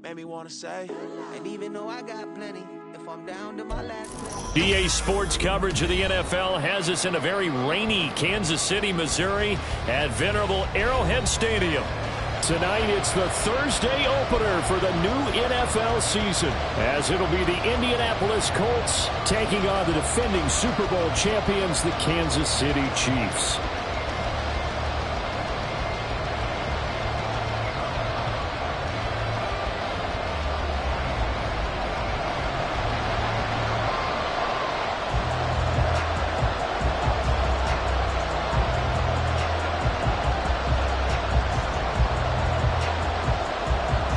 made me want to say, and even though I got plenty, if I'm down to my last penny. DA Sports coverage of the NFL has us in a very rainy Kansas City, Missouri at venerable Arrowhead Stadium. Tonight, it's the Thursday opener for the new NFL season, as it'll be the Indianapolis Colts taking on the defending Super Bowl champions, the Kansas City Chiefs.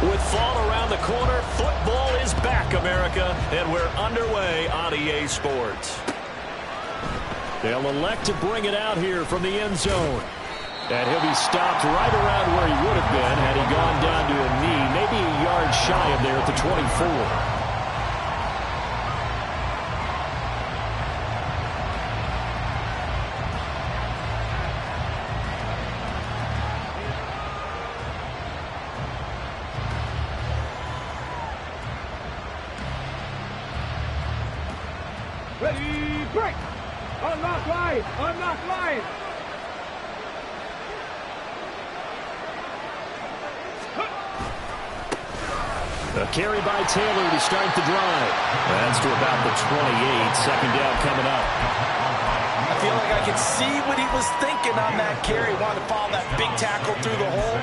With fall around the corner, football is back, America, and we're underway on EA Sports. They'll elect to bring it out here from the end zone. And he'll be stopped right around where he would have been had he gone down to a knee, maybe a yard shy of there at the 24. Ready, break! Unlock line! Unlock line! A carry by Taylor to start the drive. That's to about the 28. Second down coming up. I feel like I could see what he was thinking on that carry. Wanted to follow that big tackle through the hole.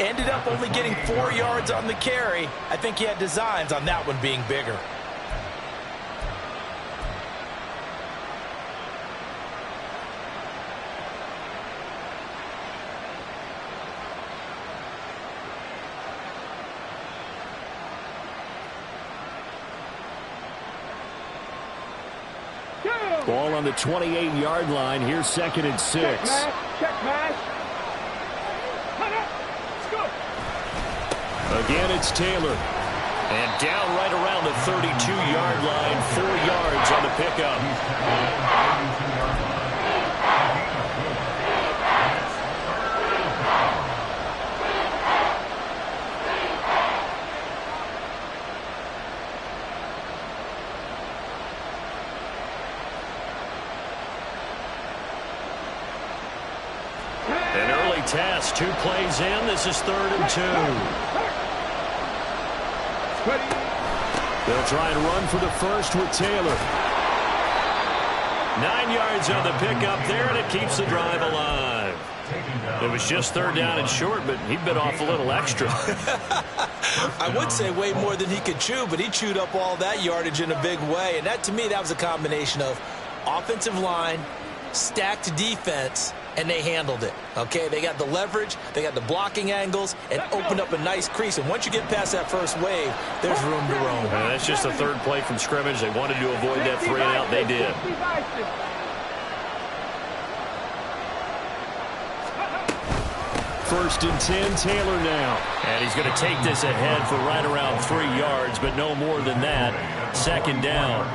Ended up only getting 4 yards on the carry. I think he had designs on that one being bigger. Ball on the 28-yard line. Here's 2nd and 6. Check match. Again, it's Taylor. And down right around the 32-yard line. 4 yards on the pickup. An early test. 2 plays in. This is 3rd and 2. They'll try and run for the first with Taylor. 9 yards on the pickup there, and it keeps the drive alive. It was just 3rd down and short, but he bit off a little extra. I would say way more than he could chew, but he chewed up all that yardage in a big way. And that, to me, that was a combination of offensive line, stacked defense, and they handled it. Okay, they got the leverage, they got the blocking angles, and opened up a nice crease. And once you get past that first wave, there's room to roam. That's just the 3rd play from scrimmage. They wanted to avoid that 3 and out. They did. First and 10, Taylor now. And he's going to take this ahead for right around 3 yards, but no more than that. 2nd down.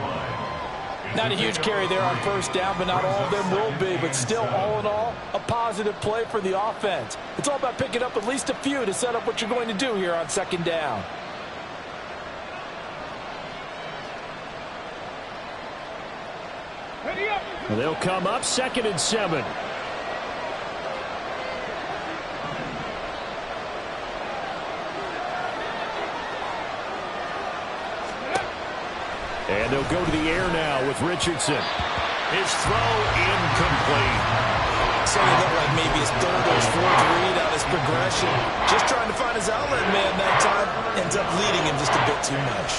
Not a huge carry there on 1st down, but not all of them will be. But still, all in all, a positive play for the offense. It's all about picking up at least a few to set up what you're going to do here on 2nd down. They'll come up 2nd and 7. And they'll go to the air now with Richardson. His throw incomplete. So he looked like maybe his 3rd or 4th read on his progression. Just trying to find his outlet man that time. Ends up leading him just a bit too much.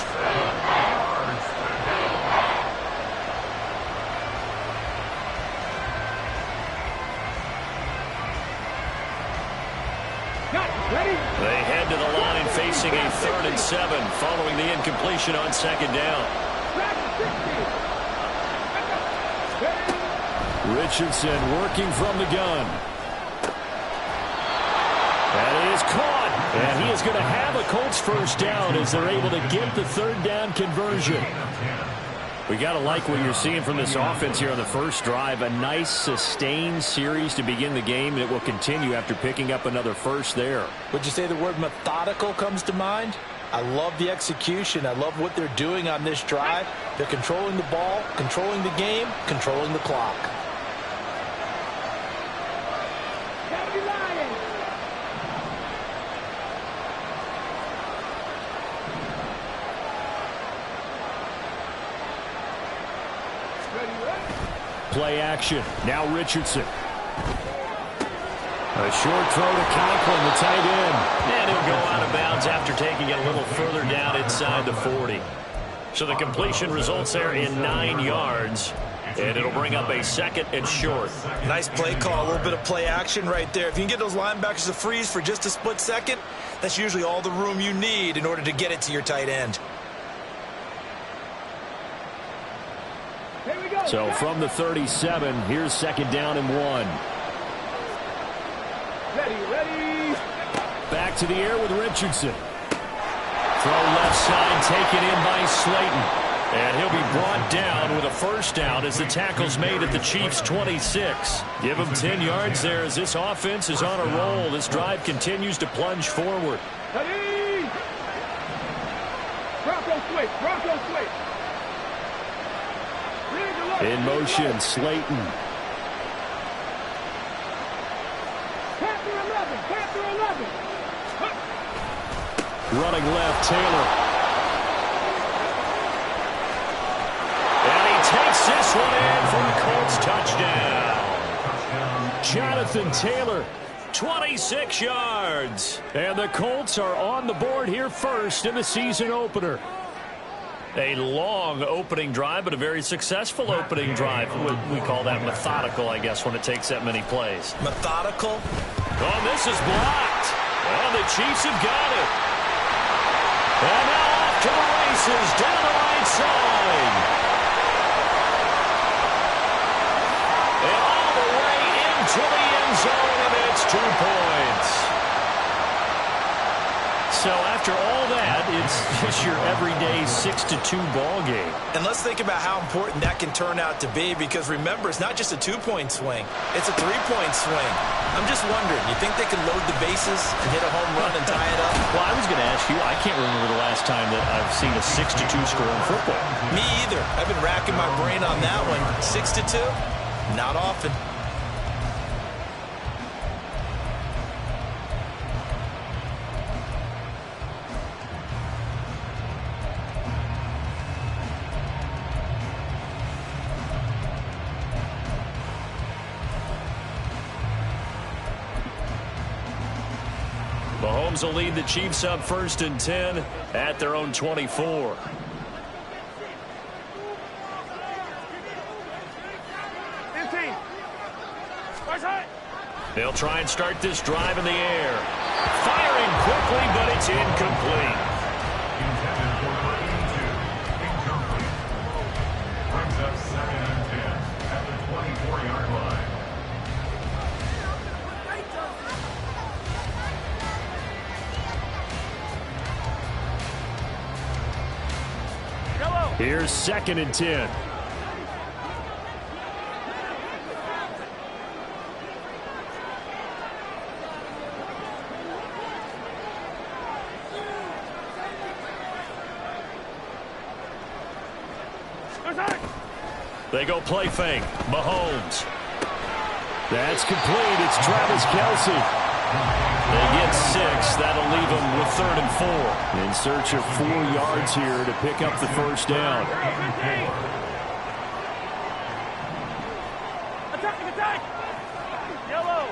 They head to the line facing a 3rd and 7 following the incompletion on 2nd down. Richardson working from the gun. That is caught. And he is going to have a Colts 1st down as they're able to get the 3rd down conversion. We got to like what you're seeing from this offense here on the first drive. A nice sustained series to begin the game, and it will continue after picking up another first there. Would you say the word methodical comes to mind? I love the execution. I love what they're doing on this drive. They're controlling the ball, controlling the game, controlling the clock. Play action. Now Richardson. A short throw to Conklin, the tight end. And he'll go out of bounds after taking it a little further down inside the 40. So the completion results there in 9 yards. And it'll bring up a 2nd and short. Nice play call, a little bit of play action right there. If you can get those linebackers to freeze for just a split second, that's usually all the room you need in order to get it to your tight end. So from the 37, here's 2nd down and 1. Ready. Back to the air with Richardson. Throw left side taken in by Slayton. And he'll be brought down with a 1st down as the tackle's made at the Chiefs' 26. Give him 10 yards there as this offense is on a roll. This drive continues to plunge forward. Ready. Bronco switch. In motion, Slayton. Panther 11. Running left, Taylor. And he takes this one in for a Colts touchdown. Jonathan Taylor, 26 yards. And the Colts are on the board here first in the season opener. A long opening drive, but a very successful opening drive. We call that methodical, I guess, when it takes that many plays. Methodical? Oh, this is blocked. And the Chiefs have got it. And now off to the races down the right side. And all the way into the end zone, and it's 2 points. So after all that, it's just your everyday 6-2 ball game. And let's think about how important that can turn out to be, because remember, it's not just a 2-point swing. It's a 3-point swing. I'm just wondering, you think they can load the bases and hit a home run and tie it up? Well, I was going to ask you, I can't remember the last time that I've seen a 6-2 score in football. Me either. I've been racking my brain on that one. 6-2? Not often. Mahomes will lead the Chiefs up 1st and 10 at their own 24. They'll try and start this drive in the air. Firing quickly, but it's incomplete. Intended for incomplete. Brings up 2nd and 10 at the 24-yard line. Here's 2nd and 10. They go play fake. Mahomes. That's complete. It's Travis Kelce. They get 6. That'll leave them with 3rd and 4. In search of 4 yards here to pick up the 1st down. Attack! Yellow!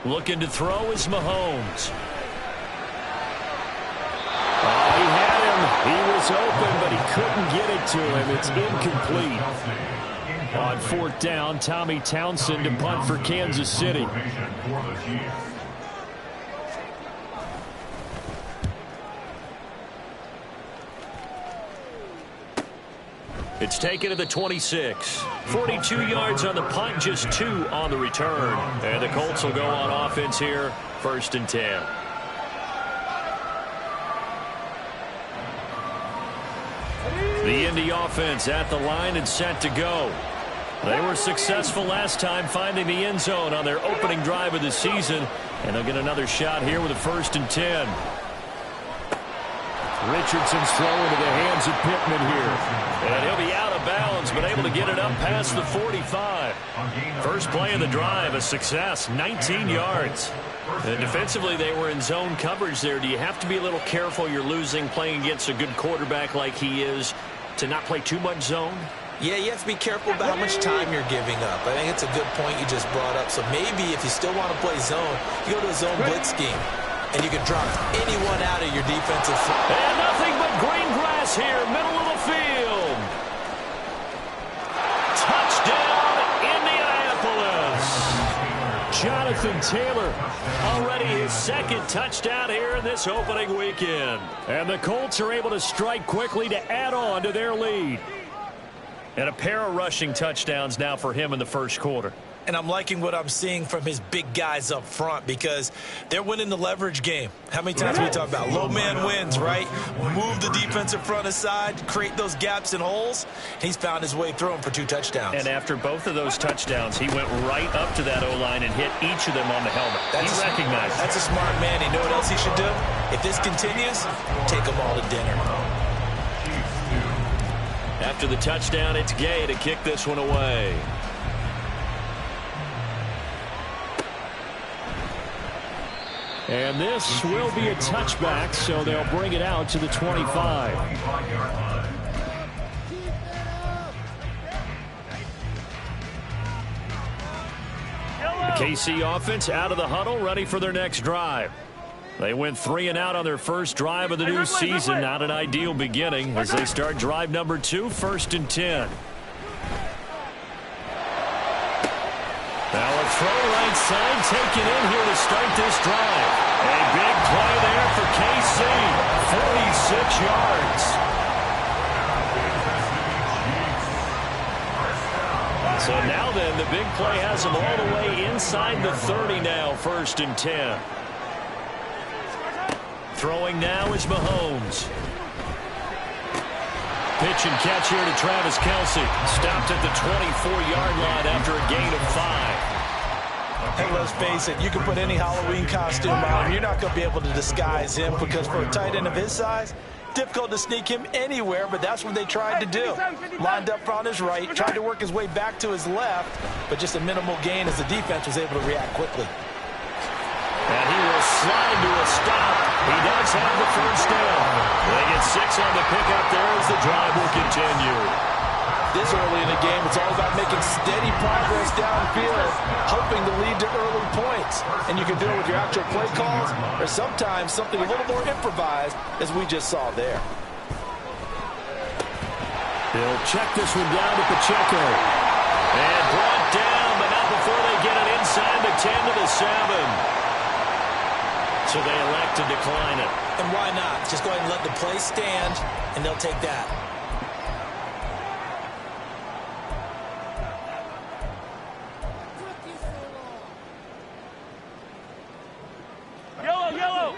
Looking to throw is Mahomes. Oh, he had him. He was open, but he couldn't get it to him. It's incomplete. On 4th down, Tommy Townsend to punt for Kansas City. It's taken to the 26. 42 yards on the punt, just 2 on the return. And the Colts will go on offense here, 1st and 10. The Indy offense at the line and set to go. They were successful last time finding the end zone on their opening drive of the season. And they'll get another shot here with a 1st and 10. Richardson's throw into the hands of Pittman here. And he'll be out of bounds, but able to get it up past the 45. First play of the drive, a success, 19 yards. And defensively, they were in zone coverage there. Do you have to be a little careful? You're losing, playing against a good quarterback like he is, to not play too much zone? Yeah, you have to be careful about how much time you're giving up. I think it's a good point you just brought up. So maybe if you still want to play zone, you go to a zone blitz scheme. And you can drop anyone out of your defensive front. And nothing but green grass here, middle of the field. Touchdown, Indianapolis. Jonathan Taylor, already his 2nd touchdown here in this opening weekend. And the Colts are able to strike quickly to add on to their lead. And a pair of rushing touchdowns now for him in the 1st quarter. And I'm liking what I'm seeing from his big guys up front because they're winning the leverage game. How many times have we talked about low man wins, right? Move the defensive front aside, create those gaps and holes. He's found his way through them for 2 touchdowns. And after both of those touchdowns, he went right up to that O-line and hit each of them on the helmet. He recognized. That's a smart man. You know what else he should do? If this continues, take them all to dinner. After the touchdown, it's Gay to kick this one away. And this will be a touchback, so they'll bring it out to the 25. The KC offense out of the huddle, ready for their next drive. They went 3 and out on their first drive of the new season. Not an ideal beginning as they start drive number 2, 1st and 10. Now a throw right side taken in here to start this drive. A big play there for KC. 46 yards. So now then, the big play has them all the way inside the 30 now, 1st and 10. Throwing now is Mahomes. Pitch and catch here to Travis Kelce. Stopped at the 24-yard line after a gain of 5. Hey, let's face it, you can put any Halloween costume on him. You're not going to be able to disguise him because for a tight end of his size, difficult to sneak him anywhere, but that's what they tried to do. Lined up on his right, tried to work his way back to his left, but just a minimal gain as the defense was able to react quickly. And he will slide to a stop. He does have the 1st down. They get 6 on the pickup there as the drive will continue. This early in the game, it's all about making steady progress downfield, hoping to lead to early points. And you can do it with your actual play calls or sometimes something a little more improvised, as we just saw there. They'll check this one down to Pacheco. And brought down, but not before they get it inside the 10 to the 7. So they elect to decline it. And why not? Just go ahead and let the play stand, and they'll take that. Yellow!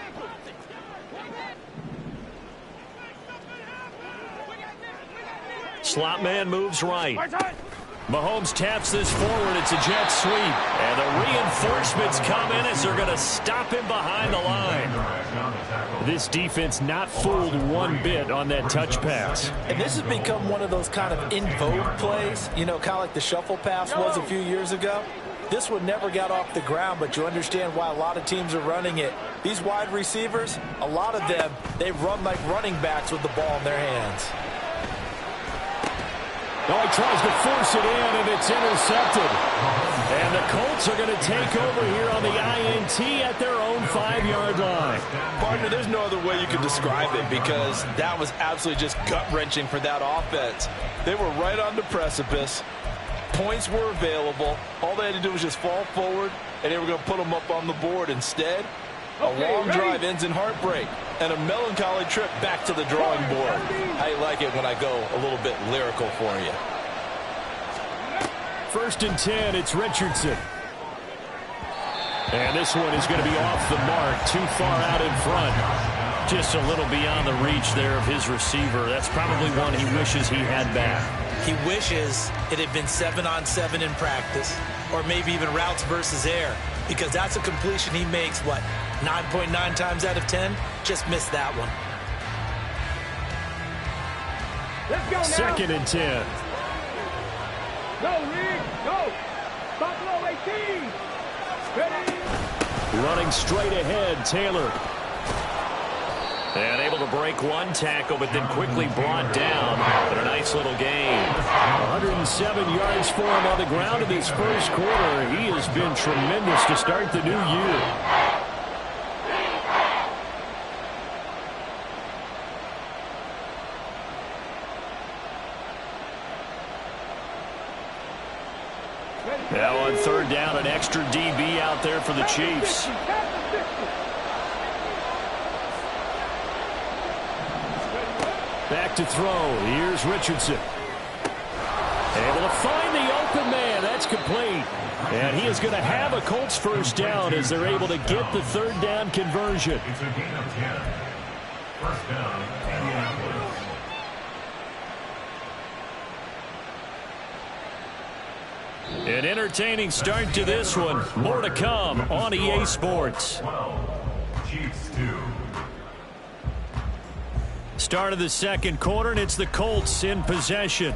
Slot man moves right. Mahomes taps this forward. It's a jet sweep. And the reinforcements come in as they're going to stop him behind the line. This defense not fooled one bit on that touch pass. And this has become one of those kind of in vogue plays, you know, kind of like the shuffle pass was a few years ago. This one never got off the ground, but you understand why a lot of teams are running it. These wide receivers, a lot of them, they run like running backs with the ball in their hands. Oh, he tries to force it in, and it's intercepted. And the Colts are going to take over here on the INT at their own 5-yard line. Partner, there's no other way you can describe it because that was absolutely just gut-wrenching for that offense. They were right on the precipice. Points were available. All they had to do was just fall forward, and they were going to put them up on the board. Instead, a long drive ends in heartbreak and a melancholy trip back to the drawing board. I like it when I go a little bit lyrical for you. 1st and 10, it's Richardson. And this one is going to be off the mark, too far out in front. Just a little beyond the reach there of his receiver. That's probably one he wishes he had back. He wishes it had been 7-on-7 in practice, or maybe even routes versus air. because that's a completion he makes, 9.9 times out of 10? Just missed that one. Let's go now. 2nd and 10. Go, Reed. Go. Buffalo 18. Ready. Running straight ahead, Taylor. And able to break one tackle, but then quickly brought down. But a nice little gain. 107 yards for him on the ground in this first quarter. He has been tremendous to start the new year. Now on 3rd down, an extra DB out there for the Chiefs. Back to throw. Here's Richardson. Able to find the open man. That's complete. And he is going to have a Colts first down as they're able to get the 3rd down conversion. It's a gain of 10. First down, Indianapolis. An entertaining start to this one. More to come on EA Sports. 12. Chiefs 2. Start of the second quarter, and it's the Colts in possession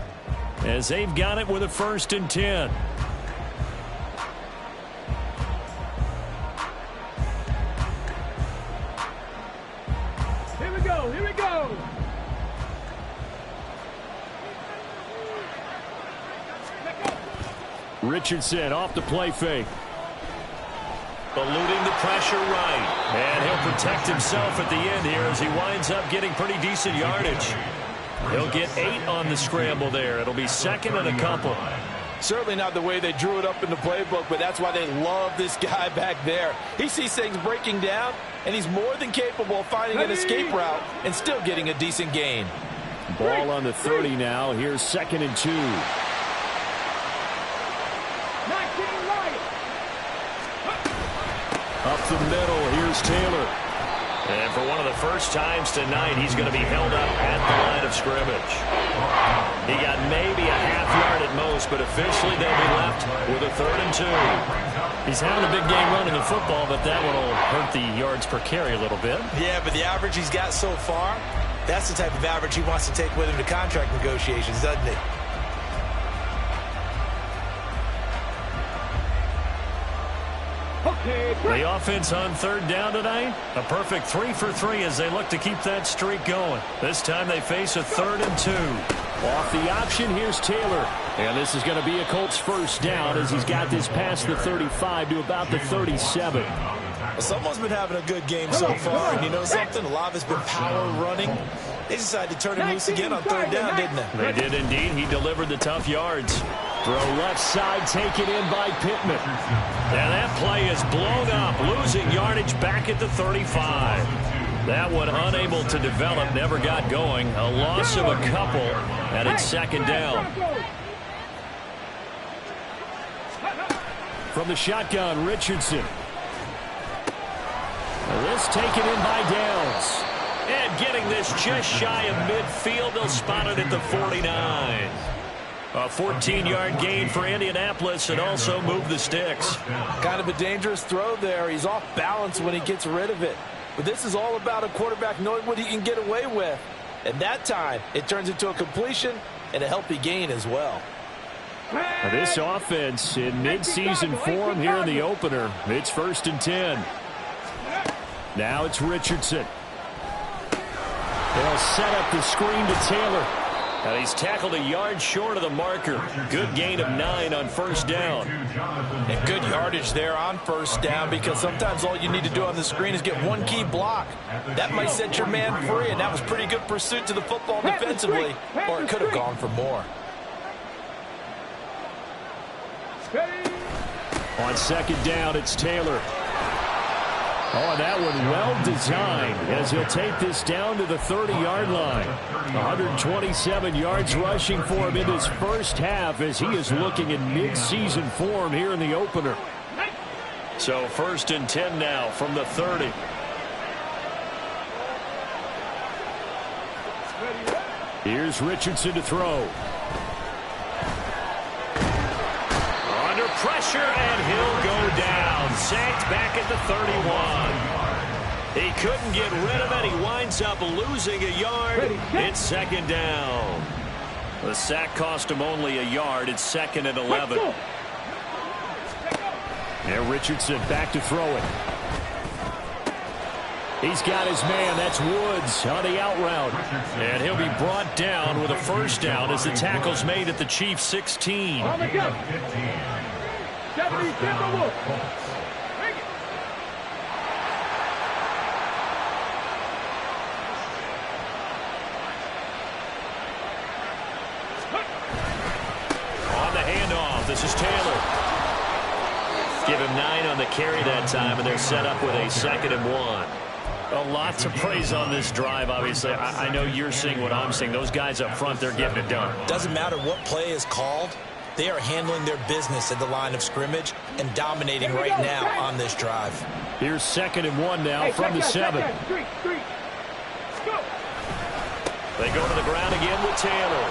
as they've got it with a 1st and 10. Here we go. Here we go. Richardson off the play fake. Eluding the pressure right. And he'll protect himself at the end here as he winds up getting pretty decent yardage. He'll get 8 on the scramble there. It'll be 2nd and a couple. Certainly not the way they drew it up in the playbook, but that's why they love this guy back there. He sees things breaking down, and he's more than capable of finding an escape route and still getting a decent gain. Ball on the 30 now. Here's 2nd and 2. 19 right. Up the middle, here's Taylor. And for one of the first times tonight, he's going to be held up at the line of scrimmage. He got maybe a half yard at most, but officially they'll be left with a 3rd and 2. He's having a big game running the football, but that one will hurt the yards per carry a little bit. Yeah, but the average he's got so far, that's the type of average he wants to take with him to contract negotiations, doesn't he? The offense on 3rd down tonight, a perfect 3 for 3 as they look to keep that streak going. This time they face a 3rd and 2. Off the option, here's Taylor. And this is going to be a Colts first down as he's got this past the 35 to about the 37. Well, someone's been having a good game so far, and you know something? A lot of it's been power running. They decided to turn him loose again on 3rd down, didn't they? They did indeed. He delivered the tough yards. Throw left side, taken in by Pittman. And that play is blown up, losing yardage back at the 35. That one unable to develop, never got going. A loss of a couple, and it's 2nd down. From the shotgun, Richardson. This taken in by Downs. And getting this just shy of midfield, they'll spot it at the 49. A 14-yard gain for Indianapolis and also move the sticks. Kind of a dangerous throw there. He's off balance when he gets rid of it. But this is all about a quarterback knowing what he can get away with. And that time, it turns into a completion and a healthy gain as well. This offense in mid-season form here in the opener. It's 1st and 10. Now it's Richardson. They'll set up the screen to Taylor. And he's tackled a yard short of the marker. Good gain of 9 on 1st down. And good yardage there on 1st down, because sometimes all you need to do on the screen is get one key block. That might set your man free, and that was pretty good pursuit to the football defensively, or it could have gone for more. On 2nd down, it's Taylor. Oh, and that one well designed as he'll take this down to the 30-yard line. 127 yards rushing for him in his first half as he is looking in mid-season form here in the opener. So 1st and 10 now from the 30. Here's Richardson to throw. Under pressure, and he'll go down. sacked back at the 31. He couldn't get rid of it. He winds up losing a yard. It's second down. The sack cost him only a yard. It's second and 11. Now Richardson back to throw it. He's got his man. That's Woods on the out route. And he'll be brought down with a first down as the tackle's made at the Chiefs' 16. On the go. 70, Timberwolves. On the handoff, this is Taylor. Give him 9 on the carry that time, and they're set up with a second and 1. A lot to praise on this drive, obviously. I know you're seeing what I'm seeing. Those guys up front, they're getting it done. Doesn't matter what play is called. They are handling their business at the line of scrimmage and dominating right now on this drive. Here's second and 1 now from the 7. They go to the ground again with Taylor.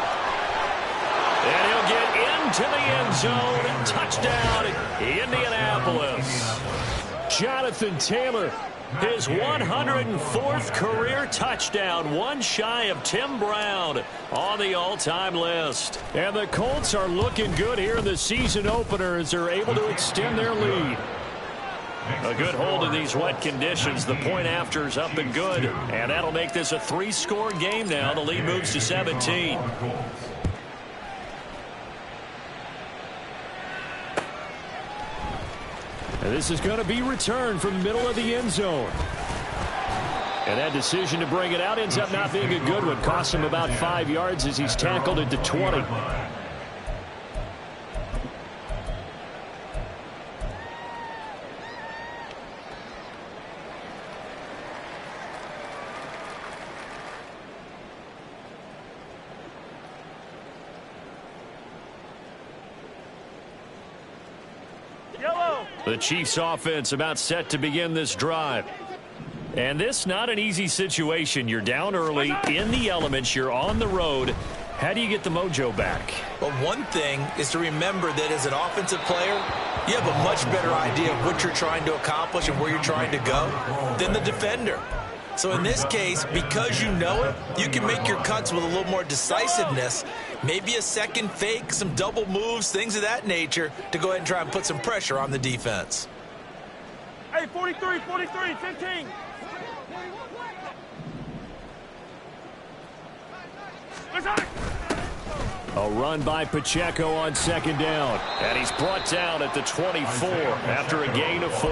And he'll get into the end zone. Touchdown, Indianapolis. Jonathan Taylor. His 104th career touchdown, one shy of Tim Brown on the all-time list. And the Colts are looking good here in the season opener as they're able to extend their lead. A good hold in these wet conditions. The point after is up and good. And that'll make this a 3-score game now. The lead moves to 17. And this is going to be returned from the middle of the end zone. And that decision to bring it out ends up not being a good one. Costs him about 5 yards as he's tackled at the 20. The Chiefs offense about set to begin this drive. And this not an easy situation. You're down early in the elements. You're on the road. How do you get the mojo back? Well, one thing is to remember that as an offensive player, you have a much better idea of what you're trying to accomplish and where you're trying to go than the defender. So in this case, because you know it, you can make your cuts with a little more decisiveness. Maybe a second fake, some double moves, things of that nature to go ahead and try and put some pressure on the defense. Hey, 43, 43, 15. A run by Pacheco on second down. And he's brought down at the 24 after a gain of 4.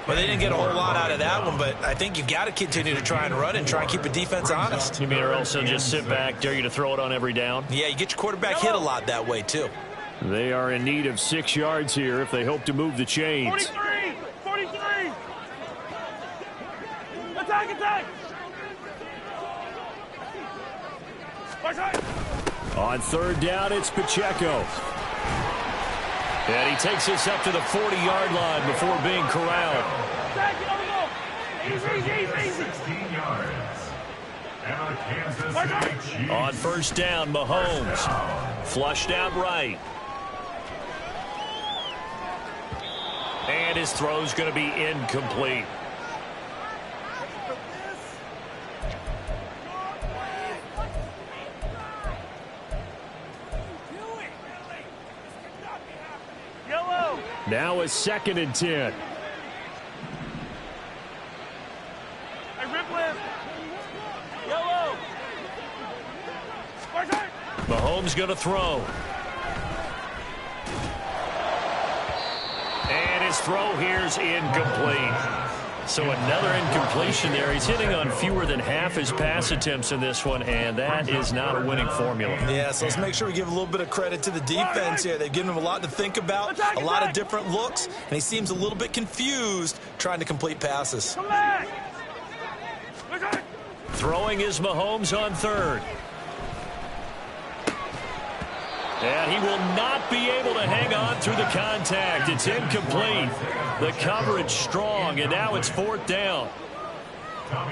Well, they didn't get a whole lot out of that one, but I think you've got to continue to try and run and try and keep the defense honest. You mean or else they'll just sit back, dare you to throw it on every down? Yeah, you get your quarterback hit a lot that way, too. They are in need of 6 yards here if they hope to move the chains. 43, 43. Attack, attack. On third down, it's Pacheco. And he takes us up to the 40-yard line before being corralled. Easy. 16 yards. And a Kansas City Chiefs. On first down, Mahomes. Flushed out right. And his throw's going to be incomplete. Now a 2nd and 10. Mahomes going to throw. And his throw here's incomplete. So another incompletion there. He's hitting on fewer than half his pass attempts in this one, and that is not a winning formula. Yeah, so let's make sure we give a little bit of credit to the defense here. They've given him a lot to think about, a lot of different looks, and he seems a little bit confused trying to complete passes. Throwing is Mahomes on third. And he will not be able to hang on through the contact. It's incomplete. The coverage strong, and now it's 4th down.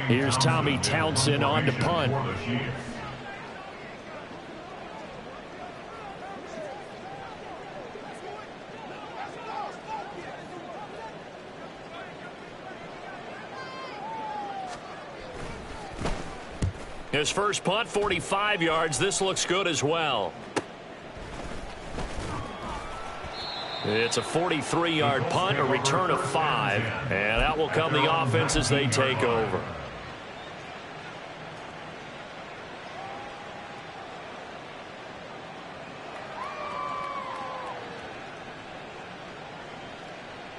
Here's Tommy Townsend on to punt. His first punt, 45 yards. This looks good as well. It's a 43-yard punt, a return of 5. And out will come the offense as they take over.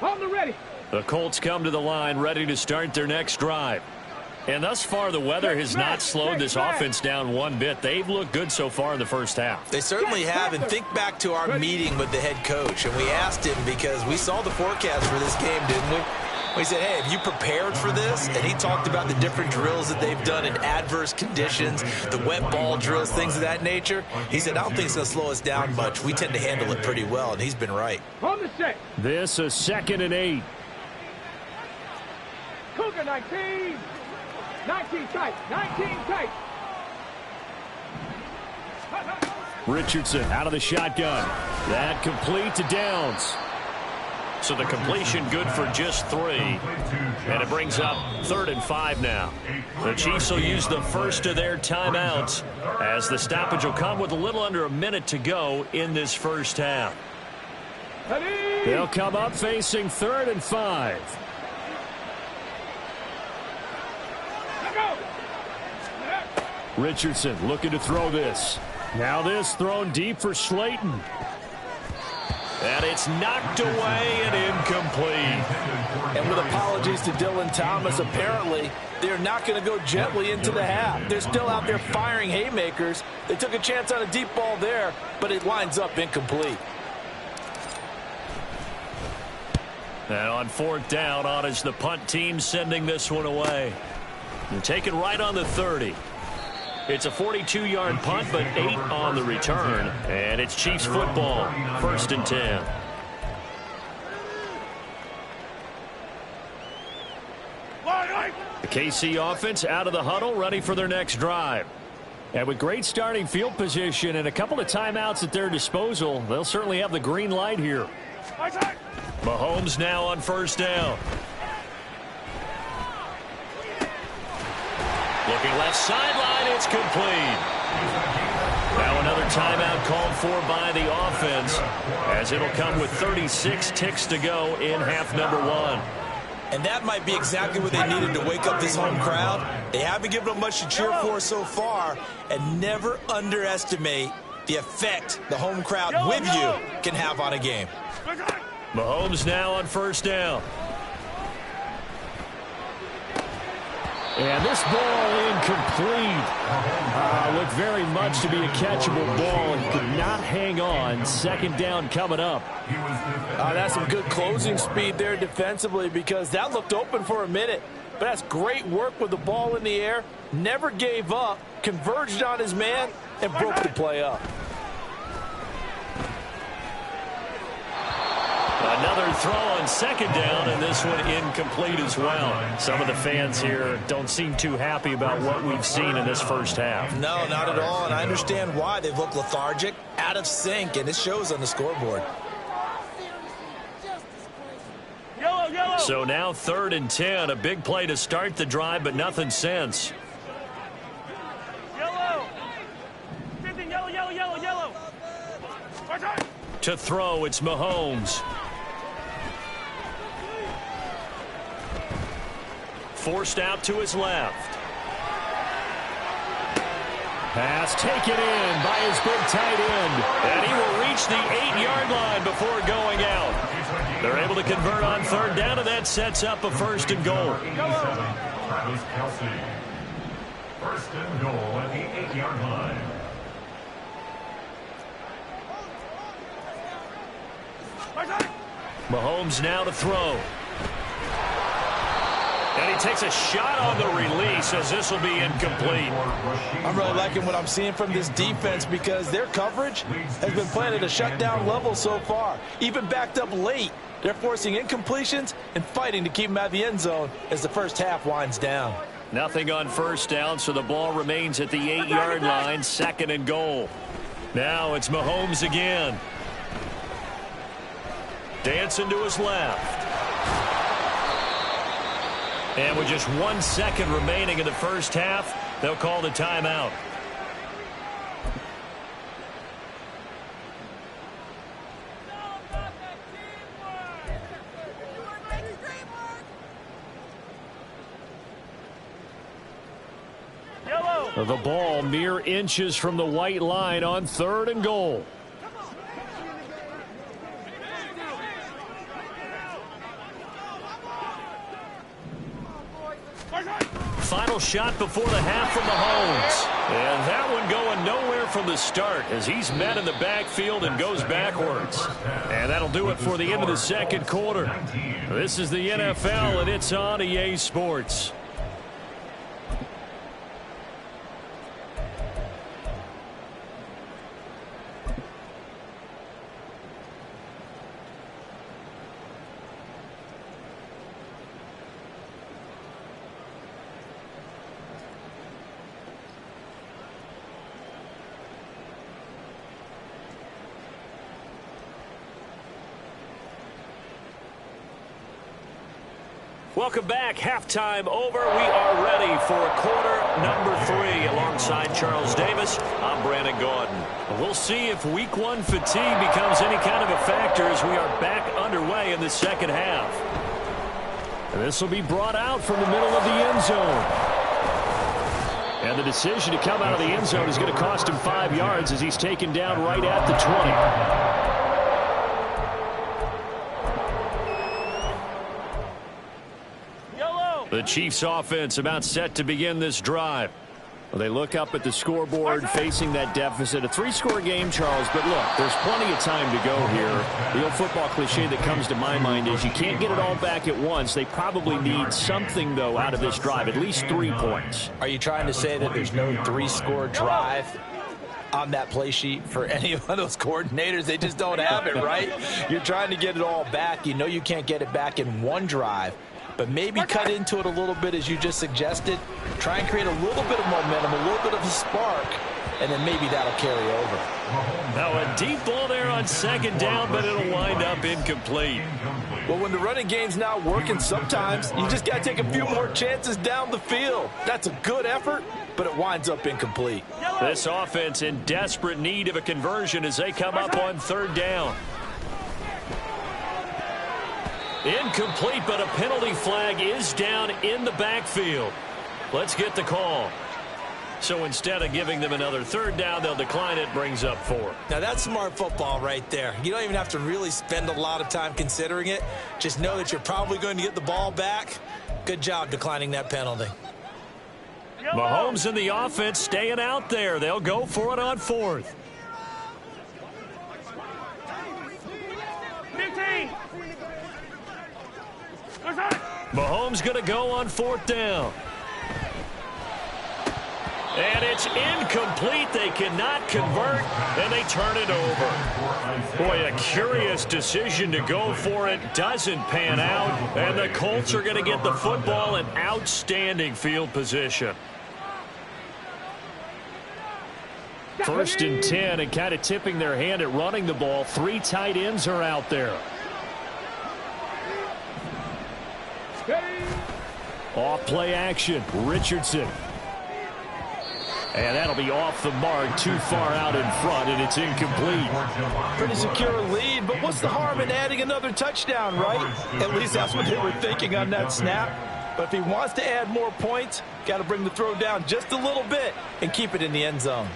On the ready. The Colts come to the line ready to start their next drive. And thus far, the weather has not slowed this offense down one bit. They've looked good so far in the first half. They certainly have. And think back to our meeting with the head coach. And we asked him, because we saw the forecast for this game, didn't we? We said, hey, have you prepared for this? And he talked about the different drills that they've done in adverse conditions, the wet ball drills, things of that nature. He said, I don't think it's going to slow us down much. We tend to handle it pretty well, and he's been right. On the set. This is 2nd and 8. Cougar 19. 19 tight. 19 tight. Richardson out of the shotgun. That complete to Downs. So the completion good for just 3. And it brings up 3rd and 5 now. The Chiefs will use the first of their timeouts as the stoppage will come with a little under a minute to go in this first half. They'll come up facing 3rd and 5. Richardson looking to throw this. Now this thrown deep for Slayton. And it's knocked away and incomplete. And with apologies to Dylan Thomas, apparently they're not going to go gently into the half. They're still out there firing haymakers. They took a chance on a deep ball there, but it winds up incomplete. And on 4th down, on is the punt team sending this one away. And take it right on the 30. It's a 42-yard punt, but 8 on the return. And it's Chiefs football, 1st and 10. The KC offense out of the huddle, ready for their next drive. And with great starting field position and a couple of timeouts at their disposal, they'll certainly have the green light here. Mahomes now on 1st down. Looking left sideline, it's complete. Now another timeout called for by the offense, as it'll come with 36 ticks to go in half number 1. And that might be exactly what they needed to wake up this home crowd. They haven't given them much to cheer for so far, and never underestimate the effect the home crowd with you can have on a game. Mahomes now on 1st down. And this ball incomplete. Looked very much to be a catchable ball, and he could not hang on. 2nd down coming up. That's some good closing speed there defensively, because that looked open for a minute. But that's great work with the ball in the air. Never gave up, converged on his man, and broke the play up. Another throw on 2nd down, and this one incomplete as well. Some of the fans here don't seem too happy about what we've seen in this first half. No, not at all, and I understand why. They've looked lethargic, out of sync, and it shows on the scoreboard. So now 3rd and 10, a big play to start the drive, but nothing since. Yellow. To throw, it's Mahomes. Forced out to his left. Pass taken in by his big tight end. And he will reach the 8-yard line before going out. They're able to convert on 3rd down, and that sets up a 1st and goal. Travis Kelce. 1st and goal at the 8-yard line. Mahomes now to throw. And he takes a shot on the release, as this will be incomplete. I'm really liking what I'm seeing from this defense, because their coverage has been playing at a shutdown level so far. Even backed up late, they're forcing incompletions and fighting to keep them out of the end zone as the first half winds down. Nothing on 1st down, so the ball remains at the 8-yard line, 2nd and goal. Now it's Mahomes again. Dancing to his left. And with just 1 second remaining in the first half, they'll call the timeout. The ball mere inches from the white line on 3rd and goal. Final shot before the half from Mahomes. And that one going nowhere from the start as he's met in the backfield and goes backwards. And that'll do it for the end of the second quarter. This is the NFL, and it's on EA Sports. Welcome back. Halftime over. We are ready for quarter number 3. Alongside Charles Davis, I'm Brandon Gaudin. We'll see if week 1 fatigue becomes any kind of a factor as we are back underway in the second half. And this will be brought out from the middle of the end zone. And the decision to come out of the end zone is going to cost him 5 yards as he's taken down right at the 20. The Chiefs offense about set to begin this drive. Well, they look up at the scoreboard facing that deficit. A 3-score game, Charles, but look, there's plenty of time to go here. The old football cliche that comes to my mind is you can't get it all back at once. They probably need something, though, out of this drive, at least 3 points. Are you trying to say that there's no 3-score drive on that play sheet for any of those coordinators? They just don't have it, right? You're trying to get it all back. You know you can't get it back in one drive. But maybe cut into it a little bit, as you just suggested. Try and create a little bit of momentum, a little bit of a spark, and then maybe that'll carry over. Now a deep ball there on 2nd down, but it'll wind up incomplete. Well, when the running game's not working, sometimes you just got to take a few more chances down the field. That's a good effort, but it winds up incomplete. This offense in desperate need of a conversion as they come up on 3rd down. Incomplete, but a penalty flag is down in the backfield. Let's get the call. So instead of giving them another 3rd down, they'll decline it, brings up 4. Now that's smart football right there. You don't even have to really spend a lot of time considering it. Just know that you're probably going to get the ball back. Good job declining that penalty. Mahomes and the offense staying out there. They'll go for it on 4th. 15. Mahomes going to go on 4th down. And it's incomplete. They cannot convert, and they turn it over. Boy, a curious decision to go for it. Doesn't pan out, and the Colts are going to get the football in outstanding field position. 1st and 10, and kind of tipping their hand at running the ball. 3 tight ends are out there. Off play action, Richardson. And that'll be off the mark, too far out in front, and it's incomplete. Pretty secure lead, but what's the harm in adding another touchdown, right? At least that's what they were thinking on that snap. But if he wants to add more points, got to bring the throw down just a little bit and keep it in the end zone.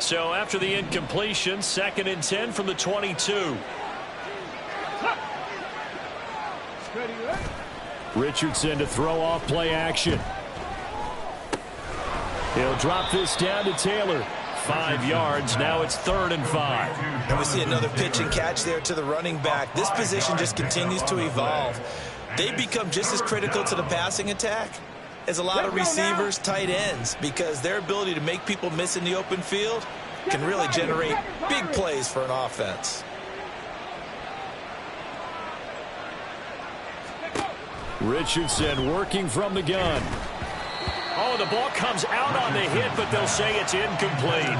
So after the incompletion, 2nd and 10 from the 22. Richardson to throw off play action. He'll drop this down to Taylor. 5 yards. Now it's 3rd and 5. And we see another pitch and catch there to the running back. This position just continues to evolve. They become just as critical to the passing attack as a lot of receivers, tight ends, because their ability to make people miss in the open field can really generate big plays for an offense. Richardson working from the gun. Oh, the ball comes out on the hit, but they'll say it's incomplete.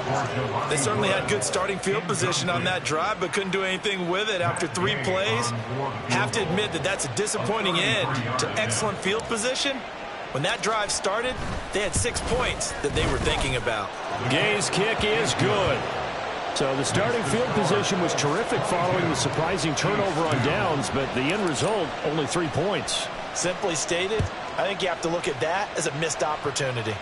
They certainly had good starting field position on that drive, but couldn't do anything with it after 3 plays. Have to admit that that's a disappointing end to excellent field position. When that drive started, they had 6 points that they were thinking about. Gay's kick is good. So the starting field position was terrific following the surprising turnover on downs, but the end result, only 3 points. Simply stated, I think you have to look at that as a missed opportunity.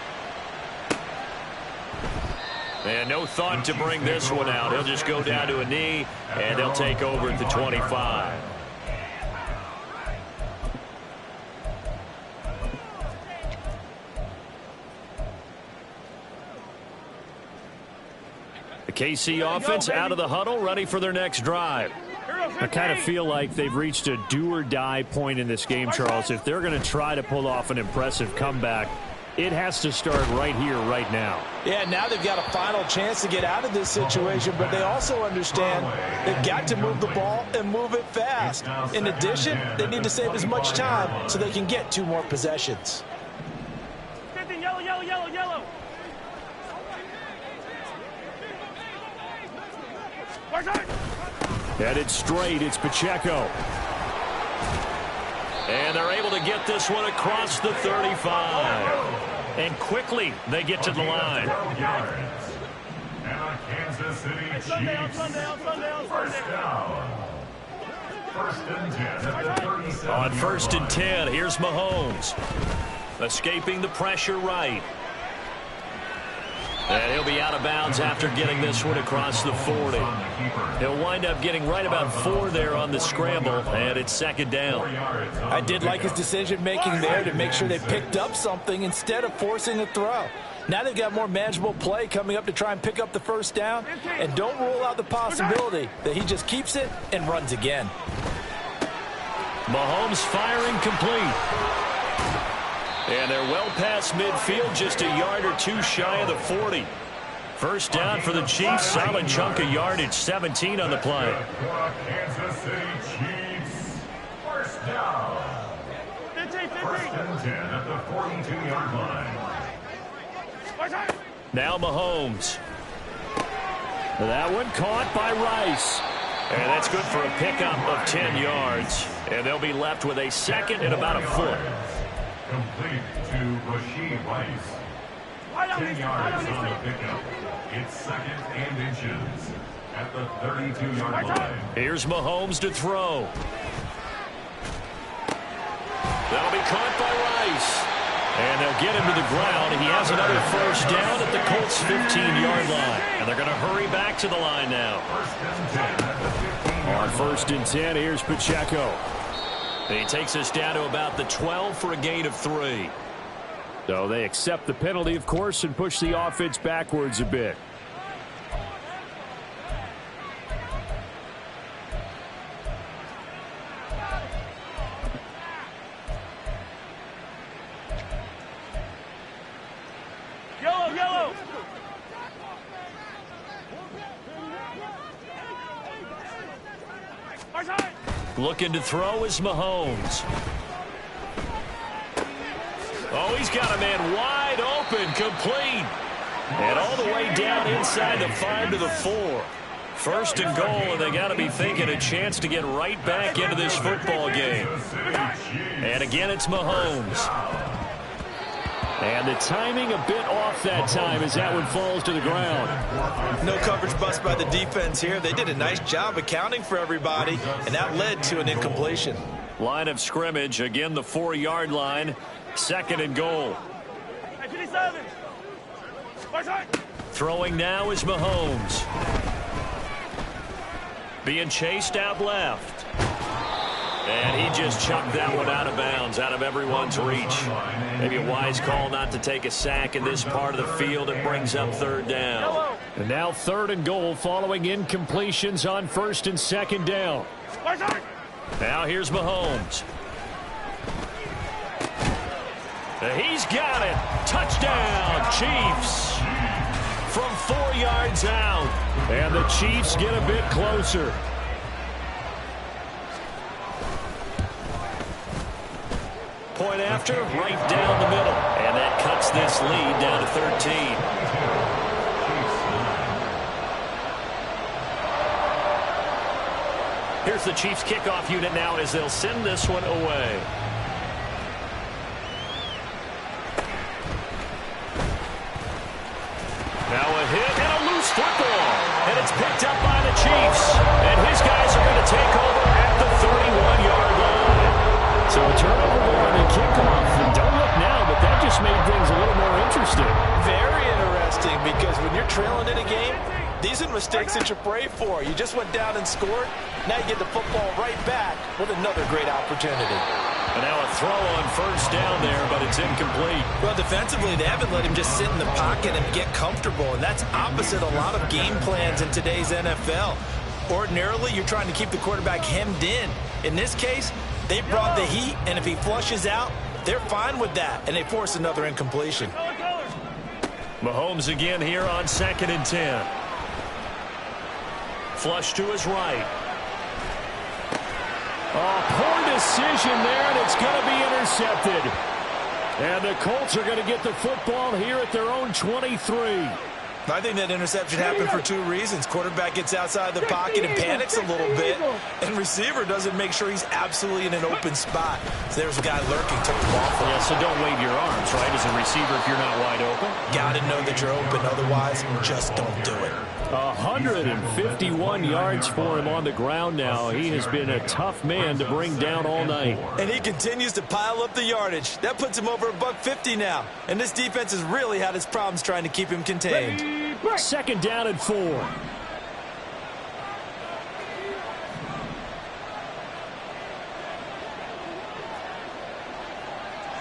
And no thought to bring this one out. He'll just go down to a knee, and they'll take over at the 25. The KC offense out of the huddle, ready for their next drive. I kind of feel like they've reached a do-or-die point in this game, Charles. If they're going to try to pull off an impressive comeback, it has to start right here, right now. Yeah, now they've got a final chance to get out of this situation, but they also understand they've got to move the ball and move it fast. In addition, they need to save as much time so they can get 2 more possessions. Yellow, yellow, yellow, yellow. Headed straight, it's Pacheco. And they're able to get this one across the 35. And quickly, they get to the line. And a Kansas City Chiefs first down. First and 10 at the 37. On first and 10, here's Mahomes. Escaping the pressure right. And he'll be out of bounds after getting this one across the 40. He'll wind up getting right about 4 there on the scramble, and it's second down. I did like his decision-making there to make sure they picked up something instead of forcing a throw. Now they've got more manageable play coming up to try and pick up the first down, and don't rule out the possibility that he just keeps it and runs again. Mahomes firing complete. And they're well past midfield, just a yard or 2 shy of the 40. First down for the Chiefs, solid chunk of yardage, 17 on the play. Kansas City Chiefs first down. First and 10 at the 42-yard line. Now Mahomes. That one caught by Rice. And that's good for a pickup of 10 yards. And they'll be left with a second and about a foot. Complete to Rashid Rice. 10 yards on the pickup. It's second and inches at the 32-yard line. Here's Mahomes to throw. That'll be caught by Rice. And they'll get him to the ground. He has another first down at the Colts' 15-yard line. And they're going to hurry back to the line now. On first and 10, here's Pacheco. And he takes us down to about the 12 for a gain of 3. So they accept the penalty, of course, and push the offense backwards a bit. Yellow, yellow. Looking to throw is Mahomes. Oh, he's got a man wide open, complete. And all the way down inside the 5 to the 4. First and goal, and they got to be thinking a chance to get right back into this football game. And again, it's Mahomes. And the timing a bit off that time as that one falls to the ground. No coverage bust by the defense here. They did a nice job accounting for everybody, and that led to an incompletion. Line of scrimmage, again the 4-yard line. Second and goal. Throwing now is Mahomes. Being chased out left. And he just chucked that one out of bounds, out of everyone's reach. Maybe a wise call not to take a sack in this part of the field. It brings up third down. And now third and goal following incompletions on first and second down. Now here's Mahomes. He's got it. Touchdown, Chiefs. From 4 yards out. And the Chiefs get a bit closer. Point after, right down the middle. And that cuts this lead down to 13. Here's the Chiefs kickoff unit now as they'll send this one away. Now a hit and a loose football. And it's picked up by the Chiefs. And his guys are going to take over at the 31-yard line. So a turnover there on the kickoff. And don't look now, but that just made things a little more interesting. Very interesting, because when you're trailing in a game, these are mistakes that you pray for. You just went down and scored. Now you get the football right back with another great opportunity. And now a throw on first down there, but it's incomplete. Well, defensively, they haven't let him just sit in the pocket and get comfortable, and that's opposite a lot of game plans in today's NFL. Ordinarily, you're trying to keep the quarterback hemmed in. In this case, they brought the heat, and if he flushes out, they're fine with that, and they force another incompletion. Mahomes again here on 2nd and 10. Flush to his right. Oh, poor decision there, and it's going to be intercepted. And the Colts are going to get the football here at their own 23. I think that interception happened for two reasons. Quarterback gets outside the pocket and panics a little bit, and receiver doesn't make sure he's absolutely in an open spot. So there's a guy lurking, took the ball from him. Yeah, so don't wave your arms, right, as a receiver if you're not wide open. Got to know that you're open, otherwise just don't do it. 151 yards for him on the ground now. He has been a tough man to bring down all night. And he continues to pile up the yardage. That puts him over $150 now. And this defense has really had its problems trying to keep him contained. 2nd down and 4.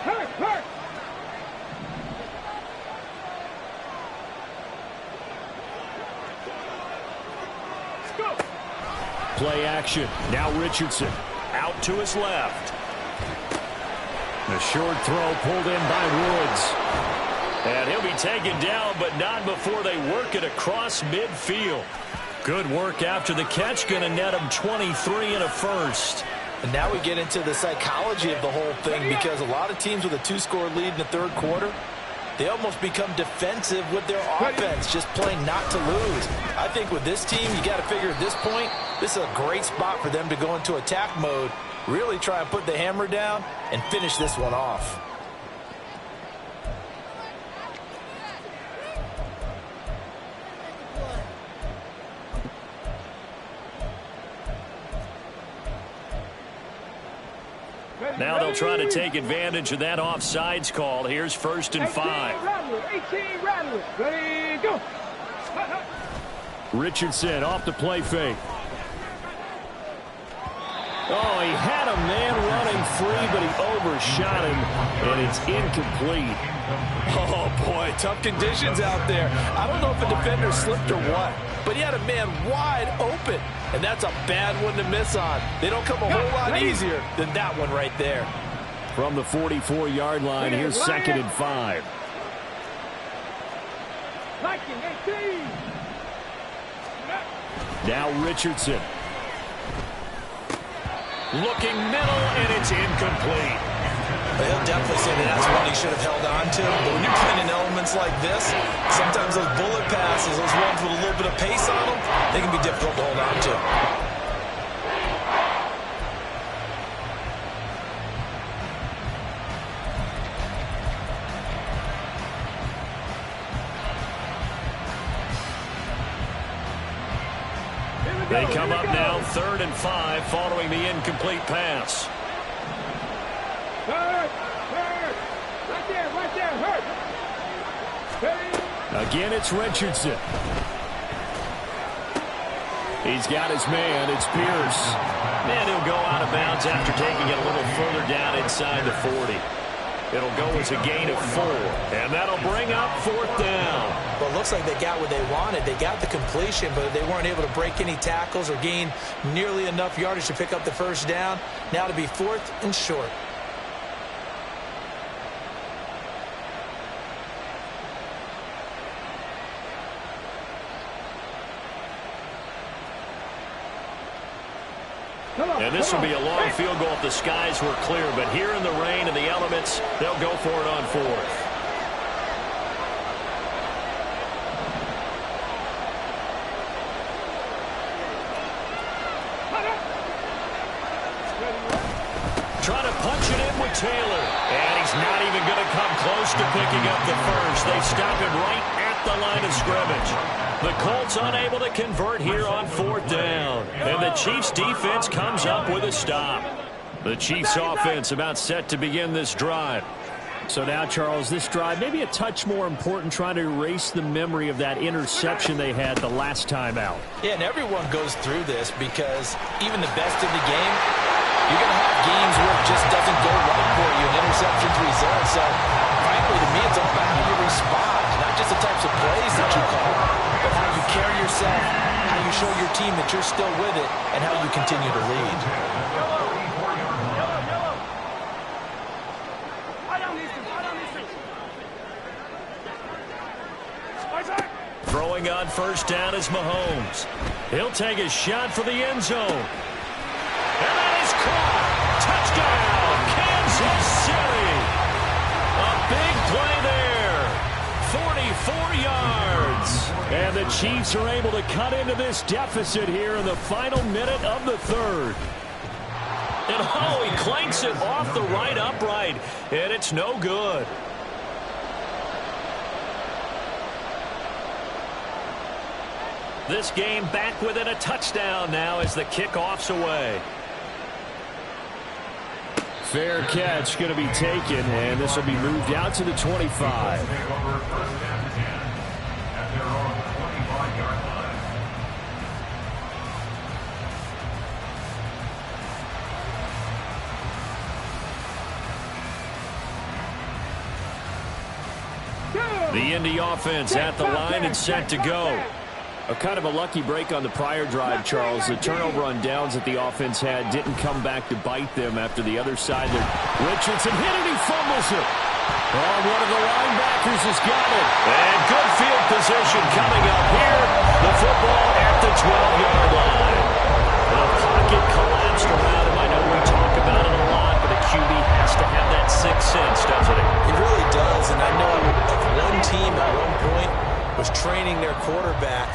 Hurt. Play action. Now Richardson out to his left. The short throw pulled in by Woods. And he'll be taken down, but not before they work it across midfield. Good work after the catch. Going to net him 23 and a first. And now we get into the psychology of the whole thing, because a lot of teams with a 2-score lead in the third quarter, they almost become defensive with their offense, just playing not to lose. I think with this team, you got to figure at this point, this is a great spot for them to go into attack mode, really try and put the hammer down and finish this one off. Now they'll try to take advantage of that offsides call. Here's 1st and 5. 18 Rattler. Ready, go. Richardson off the play fake. Oh, he had a man running free, but he overshot him, and it's incomplete. Oh, boy, tough conditions out there. I don't know if a defender slipped or what, but he had a man wide open, and that's a bad one to miss on. They don't come a whole lot easier than that one right there. From the 44-yard line, here's 2nd and 5. Now Richardson. Looking middle, and it's incomplete. He'll definitely say that's one he should have held on to. But when you're playing in elements like this, sometimes those bullet passes, those ones with a little bit of pace on them, they can be difficult to hold on to. They come up now 3rd and 5 following the incomplete pass. Hurt. Right there, hurt. Again, it's Richardson. He's got his man. It's Pierce. And he'll go out of bounds after taking it a little further down inside the 40. It'll go as a gain of 4. And that'll bring up 4th down. Well, it looks like they got what they wanted. They got the completion, but they weren't able to break any tackles or gain nearly enough yardage to pick up the first down. Now to be 4th and short. And this will be a long field goal if the skies were clear. But here in the rain and the elements, they'll go for it on fourth. Trying to punch it in with Taylor. And he's not even going to come close to picking up the first. They stop him right at the line of scrimmage. The Colts unable to convert here on fourth down. And the Chiefs defense comes up with a stop. The Chiefs offense about set to begin this drive. So now, Charles, this drive maybe a touch more important, trying to erase the memory of that interception they had the last time out. Yeah, and everyone goes through this because even the best in the game, you're going to have games where it just doesn't go right for you and interceptions result. So, frankly, to me, it's all about how you respond, not just the types of plays that you call, but how you carry yourself, how you show your team that you're still with it, and how you continue to lead. Throwing on first down is Mahomes. He'll take a shot for the end zone. And that is caught. Touchdown, Kansas City. A big play there. 44 yards. And the Chiefs are able to cut into this deficit here in the final minute of the third. And oh, he clanks it off the right upright. And it's no good. This game back within a touchdown now as the kickoff's away. Fair catch going to be taken, and this will be moved out to the 25. The Indy offense at the line and set to go. A kind of a lucky break on the prior drive, Charles. The turnover on downs that the offense had didn't come back to bite them after the other side there. Richardson hit it, he fumbles it. Oh, one of the linebackers has got it. And good field position coming up here. The football at the 12-yard line. The pocket collapsed around him. I know we talk about it a lot, but a QB has to have that sixth sense, doesn't it? It really does, and I know of one team at one point was training their quarterback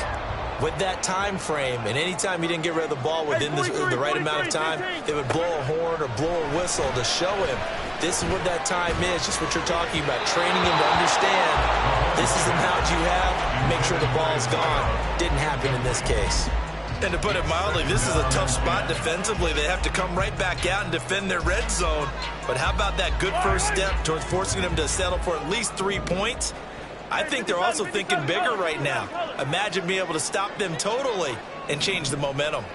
with that time frame, and anytime he didn't get rid of the ball within the right amount of time, they would blow a horn or blow a whistle to show him this is what that time is, just what you're talking about, training him to understand this is the amount you have, make sure the ball's gone. Didn't happen in this case. And to put it mildly, this is a tough spot defensively. They have to come right back out and defend their red zone. But how about that good first step towards forcing them to settle for at least 3 points? I think they're also thinking bigger right now. Imagine being able to stop them totally and change the momentum.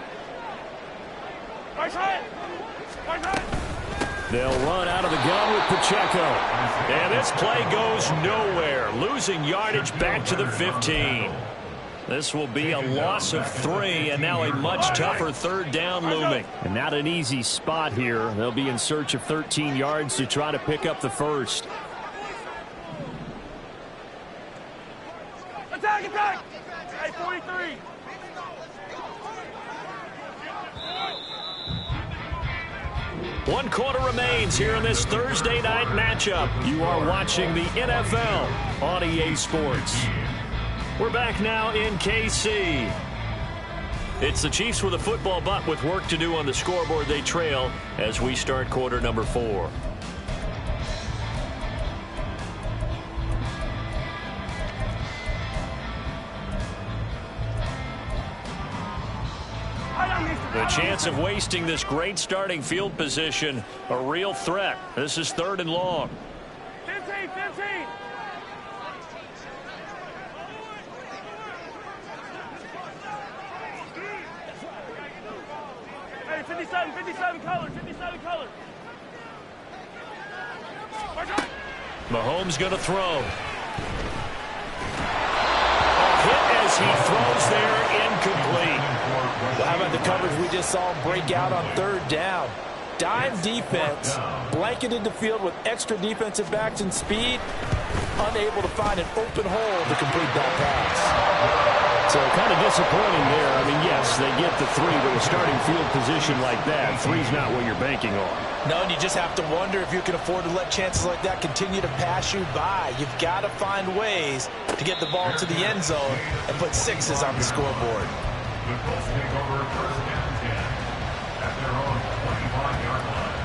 They'll run out of the gun with Pacheco. And this play goes nowhere. Losing yardage back to the 15. This will be a loss of 3, and now a much tougher third down looming. And not an easy spot here. They'll be in search of 13 yards to try to pick up the first. Attack, attack! Hey, 43! One quarter remains here in this Thursday night matchup. You are watching the NFL on EA Sports. We're back now in KC. It's the Chiefs with a football, but with work to do on the scoreboard. They trail as we start quarter number 4. The chance of wasting this great starting field position, a real threat. This is 3rd and long. 15, 15! Hey, 57 color, 57 color. Mahomes going to throw. A hit as he throws there, incomplete. Well, how about the coverage we just saw break out on 3rd down? Dime defense, blanketed the field with extra defensive backs and speed. unable to find an open hole to complete that pass. So kind of disappointing there. I mean, yes, they get the 3, but a starting field position like that, 3's not what you're banking on. No, and you just have to wonder if you can afford to let chances like that continue to pass you by. You've got to find ways to get the ball to the end zone and put 6s on the scoreboard. The Colts take over first and 10 at their own 25-yard line.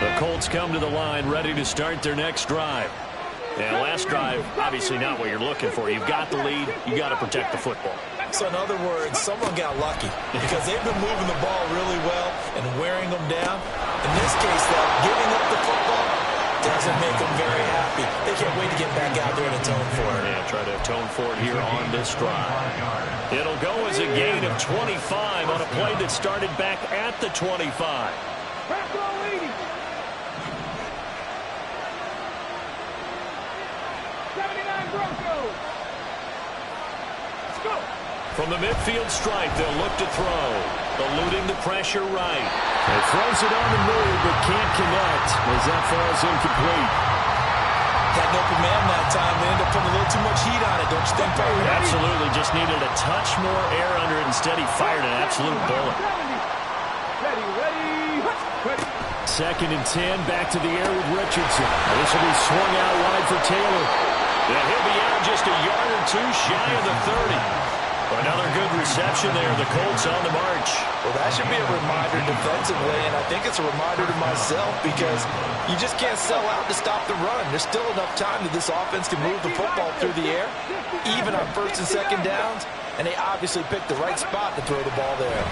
The Colts come to the line ready to start their next drive. And last drive, obviously not what you're looking for. You've got the lead. You got to protect the football. So in other words, someone got lucky because they've been moving the ball really well and wearing them down. In this case, though, giving up the football doesn't make them very happy. They can't wait to get back out there and atone for it. Yeah, try to atone for it here on this drive. It'll go as a gain of 25 on a play that started back at the 25. From the midfield stripe, they'll look to throw. Eluding the pressure right. He throws it on the move, but can't connect as that falls incomplete. Had no command that time. They ended up putting a little too much heat on it, don't you think, Perry? Absolutely. Just needed a touch more air under it. Instead, he fired an absolute bullet. Ready. 2nd and 10, back to the air with Richardson. This will be swung out wide for Taylor. And he'll be out just a yard or 2 shy of the 30. Another good reception there. The Colts on the march. Well, that should be a reminder defensively, and I think it's a reminder to myself because you just can't sell out to stop the run. There's still enough time that this offense can move the football through the air, even on 1st and 2nd downs, and they obviously picked the right spot to throw the ball there.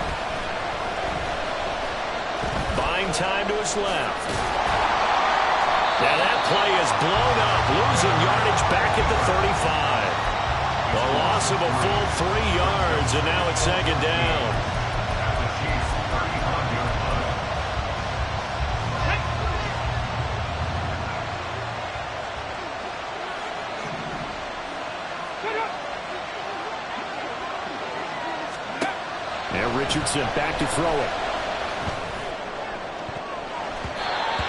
Buying time to his left. Now that play is blown up, losing yardage back at the 35. The loss of a full 3 yards, and now it's 2nd down. At the Chiefs' 35-yard line. Now Richardson back to throw it.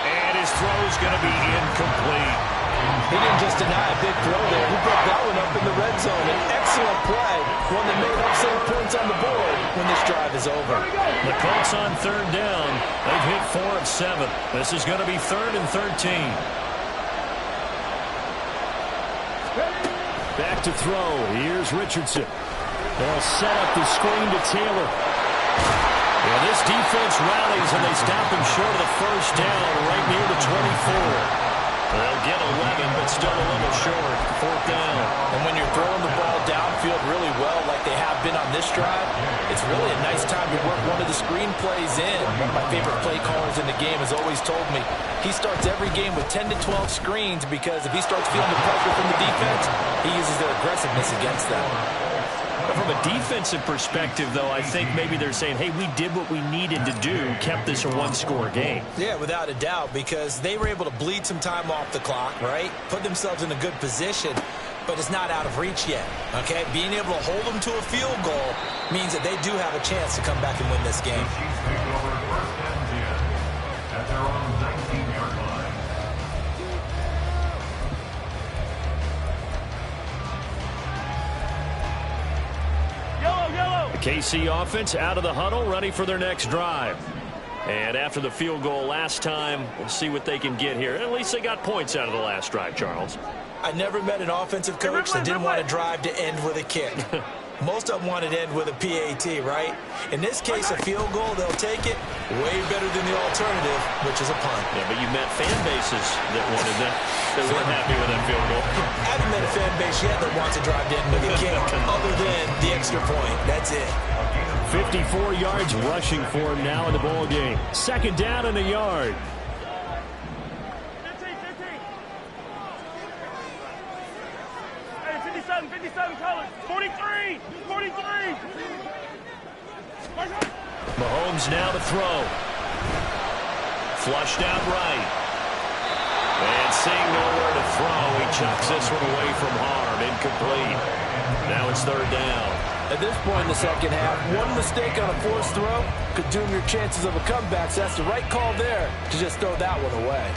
And his throw's going to be incomplete. He didn't just deny a big throw there. He broke that one up in the red zone. An excellent play, one that may help save points on the board when this drive is over. The Colts on 3rd down. They've hit 4 of 7. This is going to be 3rd and 13. Back to throw. Here's Richardson. They'll set up the screen to Taylor. Yeah, this defense rallies, and they stop him short of the 1st down right near the 24. They'll get 11, but still a little short. 4th down. And when you're throwing the ball downfield really well like they have been on this drive, it's really a nice time to work one of the screen plays in. One of my favorite play callers in the game has always told me he starts every game with 10 to 12 screens because if he starts feeling the pressure from the defense, he uses their aggressiveness against them. From a defensive perspective, though, I think maybe they're saying, hey, we did what we needed to do, kept this a 1-score game. Yeah, without a doubt, because they were able to bleed some time off the clock, right? Put themselves in a good position, but it's not out of reach yet, okay? Being able to hold them to a field goal means that they do have a chance to come back and win this game. The Chiefs take over first and 10 at their own 19-yard line. KC offense out of the huddle, ready for their next drive. And after the field goal last time, we'll see what they can get here. At least they got points out of the last drive, Charles. I never met an offensive coach that didn't want to drive to end with a kick. Most of them want to end with a PAT, right? In this case, a field goal, they'll take it way better than the alternative, which is a punt. Yeah, but you met fan bases that wanted that. They weren't happy with that field goal. I haven't met a fan base yet that wants to drive to end with a kick other than the extra point. That's it. 54 yards rushing for him now in the ball game. 2nd down and a yard. 57, colors. 43. Mahomes now to throw. Flushed out right. And seeing nowhere to throw, he chucks this one away from harm. Incomplete. Now it's 3rd down. At this point in the second half, one mistake on a forced throw could doom your chances of a comeback, so that's the right call there to just throw that one away.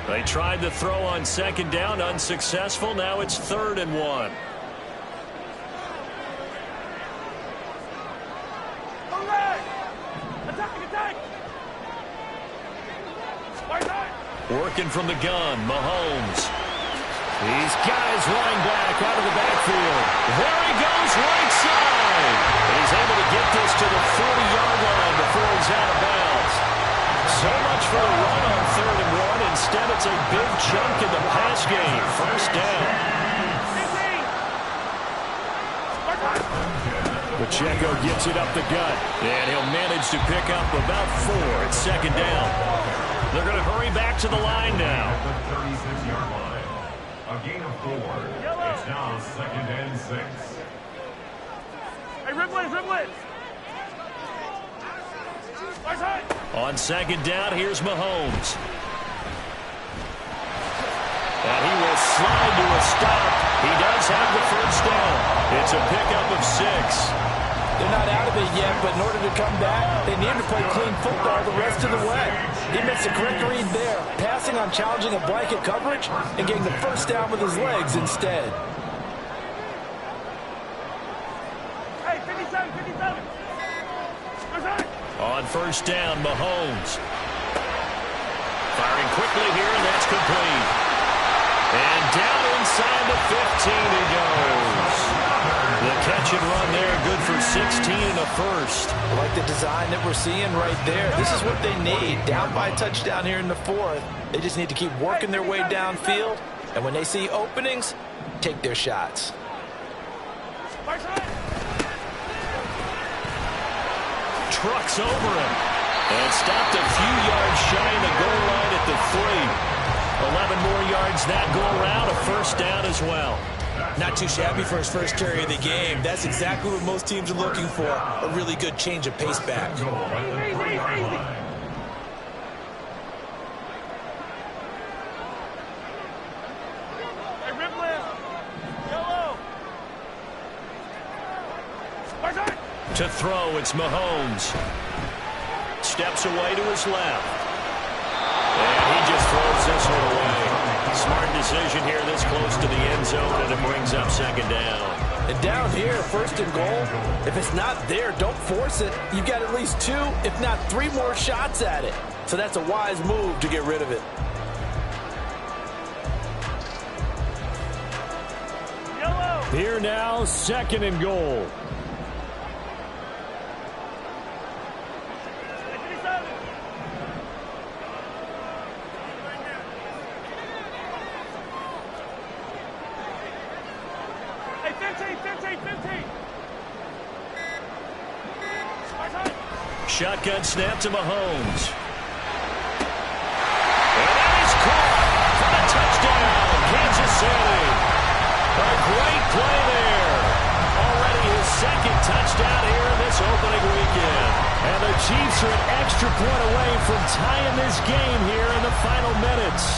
They tried the throw on second down, unsuccessful. Now it's 3rd and 1. Working from the gun, Mahomes. He's got his running back out of the backfield. There he goes, right side. And he's able to get this to the 40-yard line before he's out of bounds. So much for a run on 3rd and 1. Instead, it's a big chunk in the pass game. 1st down. Pacheco gets it up the gut, and he'll manage to pick up about 4 at 2nd down. They're going to hurry back to the line now. At the 36-yard line. A gain of 4. It's now 2nd and 6. Hey, Riblet! On 2nd down, here's Mahomes. And he will slide to a stop. He does have the 1st down. It's a pickup of 6. They're not out of it yet, but in order to come back, they need to play clean football the rest of the way. He makes the correct read there, passing on challenging a blanket coverage and getting the 1st down with his legs instead. Hey, 57! On 1st down, Mahomes. Firing quickly here, and that's complete. And down inside the 15 he goes. The catch and run there, good for 16 and a 1st. I like the design that we're seeing right there. This is what they need. Down by a touchdown here in the 4th. They just need to keep working their way downfield. And when they see openings, take their shots. Trucks over him. And stopped a few yards shy of the goal line at the 3. 11 more yards that go around, a 1st down as well. Not too shabby for his first carry of the game. That's exactly what most teams are looking for, a really good change of pace back. To throw, it's Mahomes. Steps away to his left. And he just throws this one away. Smart decision here this close to the end zone, and it brings up 2nd down. And down here, 1st and goal, if it's not there, don't force it. You've got at least 2, if not 3 more shots at it. So that's a wise move to get rid of it. Here now, 2nd and goal. Shotgun snap to Mahomes. And that is caught for the touchdown, Kansas City. A great play there. Already his 2nd touchdown here in this opening weekend. And the Chiefs are an extra point away from tying this game here in the final minutes.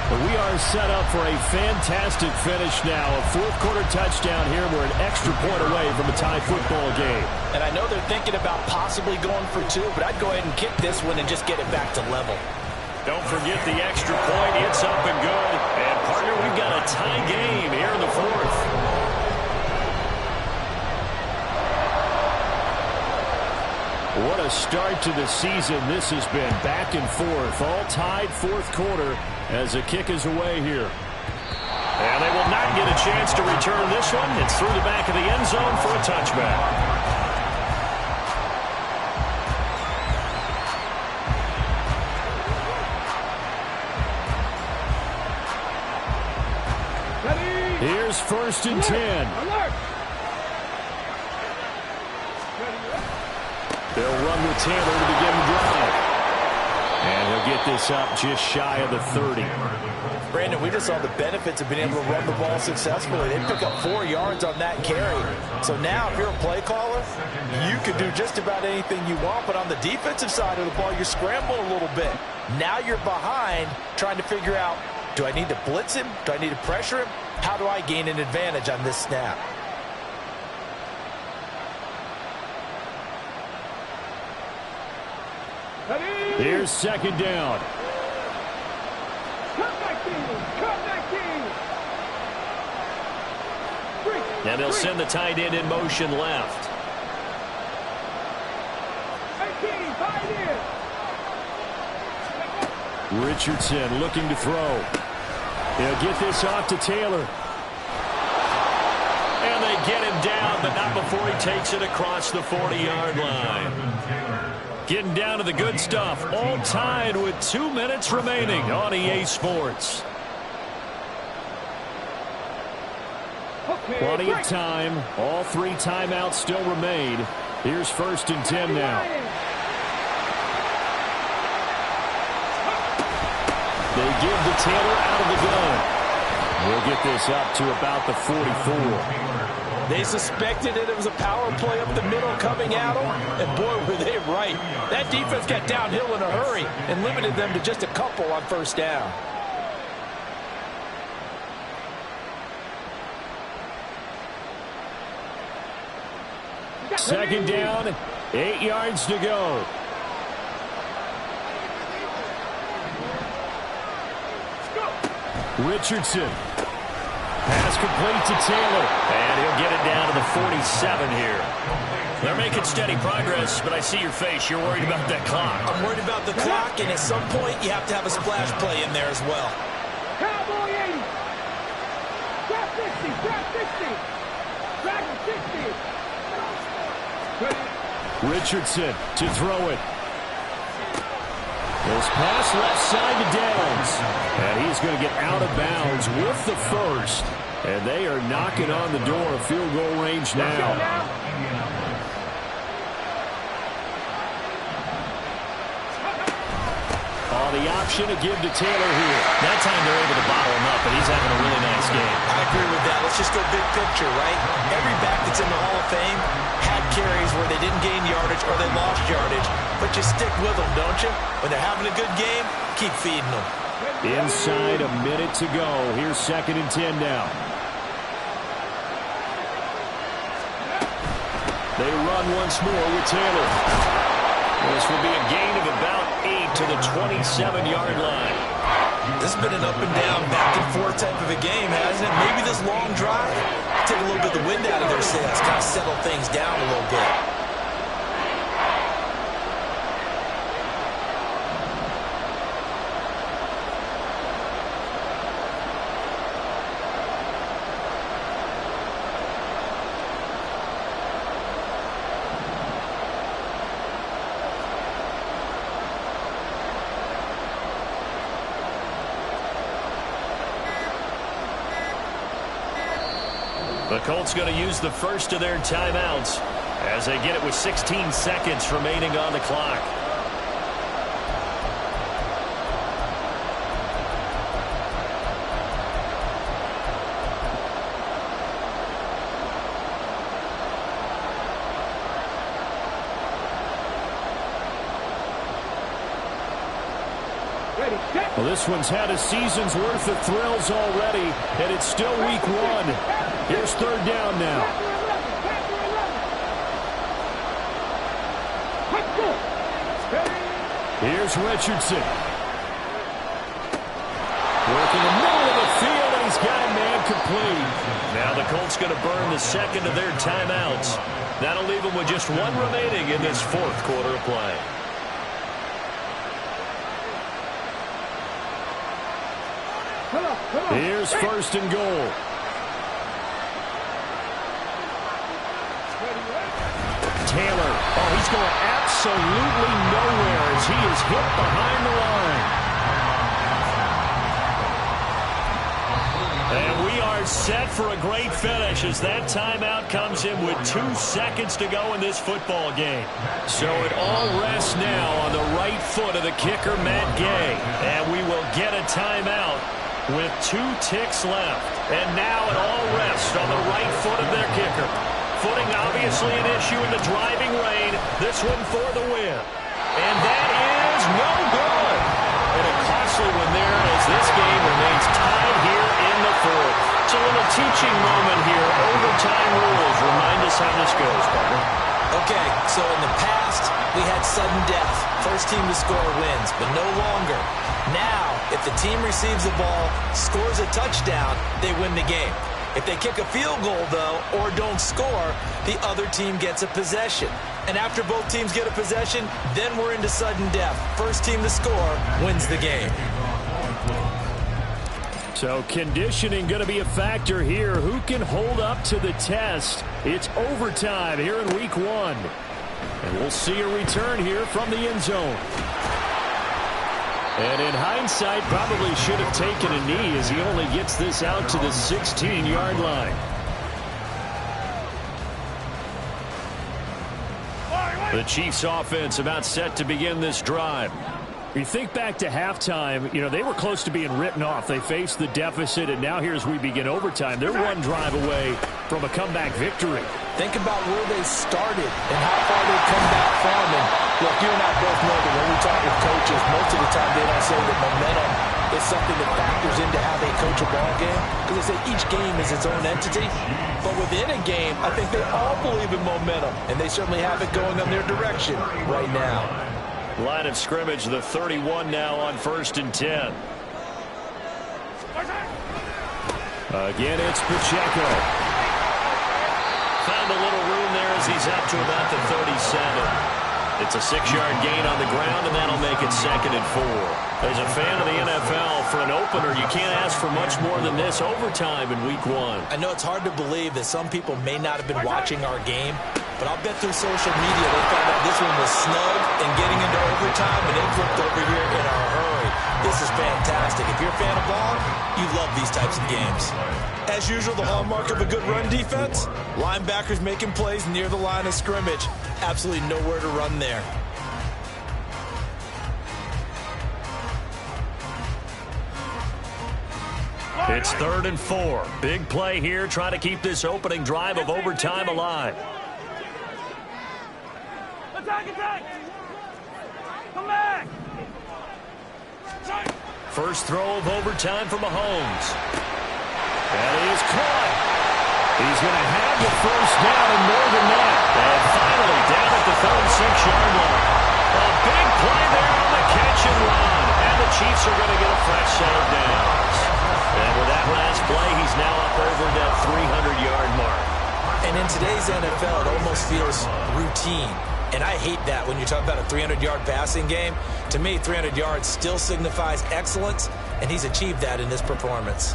But we are set up for a fantastic finish now. A 4th quarter touchdown here. We're an extra point away from a tie football game. And I know they're thinking about possibly going for 2, but I'd go ahead and kick this one and just get it back to level. Don't forget the extra point. It's up and good. And, partner, we've got a tie game here in the 4th. What a start to the season this has been. Back and forth. All tied 4th quarter as the kick is away here. And they will not get a chance to return this one. It's through the back of the end zone for a touchback. Here's 1st and 10. They'll run with Taylor to begin the drive. And he'll get this up just shy of the 30. Brandon, we just saw the benefits of being able to run the ball successfully. They pick up 4 yards on that carry. So now if you're a play caller, you can do just about anything you want. But on the defensive side of the ball, you scramble a little bit. Now you're behind trying to figure out, do I need to blitz him? Do I need to pressure him? How do I gain an advantage on this snap? Here's second down. And they'll send the tight end in motion left. Richardson looking to throw. He'll get this off to Taylor. And they get him down, but not before he takes it across the 40-yard line. Getting down to the good stuff, all tied with 2 minutes remaining on EA Sports. Plenty of time. All 3 timeouts still remain. Here's 1st and 10 now. They give to Taylor out of the gun. We'll get this up to about the 44. They suspected it was a power play up the middle coming at them, and boy, were they right. That defense got downhill in a hurry and limited them to just a couple on 1st down. Second down, 8 yards to go. Richardson. Pass complete to Taylor. And he'll get it down to the 47 here. They're making steady progress, but I see your face. You're worried about that clock. I'm worried about the clock, and at some point, you have to have a splash play in there as well. Cowboy 80. Drop 50. Drop 50. Dragon 60. Richardson to throw it. This pass left side to Downs. And he's going to get out of bounds with the 1st. And they are knocking on the door of field goal range now. The option to give to Taylor here. That time they're able to bottle him up, but he's having a really nice game. I agree with that. Let's just go big picture, right? Every back that's in the Hall of Fame had carries where they didn't gain yardage or they lost yardage, but you stick with them, don't you? When they're having a good game, keep feeding them. Inside a minute to go. Here's 2nd and 10 now. They run once more with Taylor. This will be a gain of about 8 to the 27-yard line. This has been an up-and-down, back-and-forth type of a game, hasn't it? Maybe this long drive take a little bit of the wind out of their sails, kind of settle things down a little bit. The Colts going to use the 1st of their timeouts as they get it with 16 seconds remaining on the clock. Well, this one's had a season's worth of thrills already, and it's still week 1. Here's 3rd down now. Here's Richardson. Working the middle of the field, and he's got a man complete. Now the Colts going to burn the 2nd of their timeouts. That'll leave them with just 1 remaining in this 4th quarter of play. Here's 1st and goal. Taylor, he's going absolutely nowhere as he is hit behind the line. And we are are set for a great finish as that timeout comes in with 2 seconds to go in this football game. So it all rests now on the right foot of the kicker, Matt Gay. And we will get a timeout with 2 ticks left. And now it all rests on the right foot of their kicker. Footing obviously an issue in the driving rain. This one for the win. And that is no good. And a costly one there as this game remains tied here in the fourth. So a little teaching moment here. Overtime rules. Remind us how this goes, partner. Okay, so in the past, we had sudden death. First team to score wins, but no longer. Now, if the team receives the ball, scores a touchdown, they win the game. If they kick a field goal, though, or don't score, the other team gets a possession. And after both teams get a possession, then we're into sudden death. First team to score wins the game. So conditioning going to be a factor here. Who can hold up to the test? It's overtime here in week 1. And we'll see a return here from the end zone. And in hindsight, probably should have taken a knee as he only gets this out to the 16-yard line. The Chiefs offense about set to begin this drive. You think back to halftime, they were close to being written off. They faced the deficit, and now here as we begin overtime, they're one drive away from a comeback victory. Think about where they started and how far they've come back from. And look, you and I both know that when we talk with coaches, most of the time they don't say that momentum is something that factors into how they coach a ball game, because they say each game is its own entity. But within a game, I think they all believe in momentum, and they certainly have it going in their direction right now. Line of scrimmage, the 31 now on 1st and 10. Again, it's Pacheco. Found a little room there as he's up to about the 37. It's a 6-yard gain on the ground, and that'll make it 2nd and 4. As a fan of the NFL, for an opener, you can't ask for much more than this overtime in week 1. I know it's hard to believe that some people may not have been watching our game, but I'll bet through social media they found out this one was snug and getting into overtime, and it flipped over here in a hurry. This is fantastic. If you're a fan of ball, you love these types of games. As usual, the hallmark of a good run defense, linebackers making plays near the line of scrimmage. Absolutely nowhere to run there. It's 3rd and 4. Big play here, trying to keep this opening drive of overtime alive. Attack! Come back! First throw of overtime for Mahomes. That is caught. He's going to have the first down and more than that. And finally down at the 36-yard line. A big play there on the catch and run. And the Chiefs are going to get a fresh set of downs. And with that last play, he's now up over that 300-yard mark. And in today's NFL, it almost feels routine. And I hate that when you talk about a 300-yard passing game. To me, 300 yards still signifies excellence, and he's achieved that in this performance.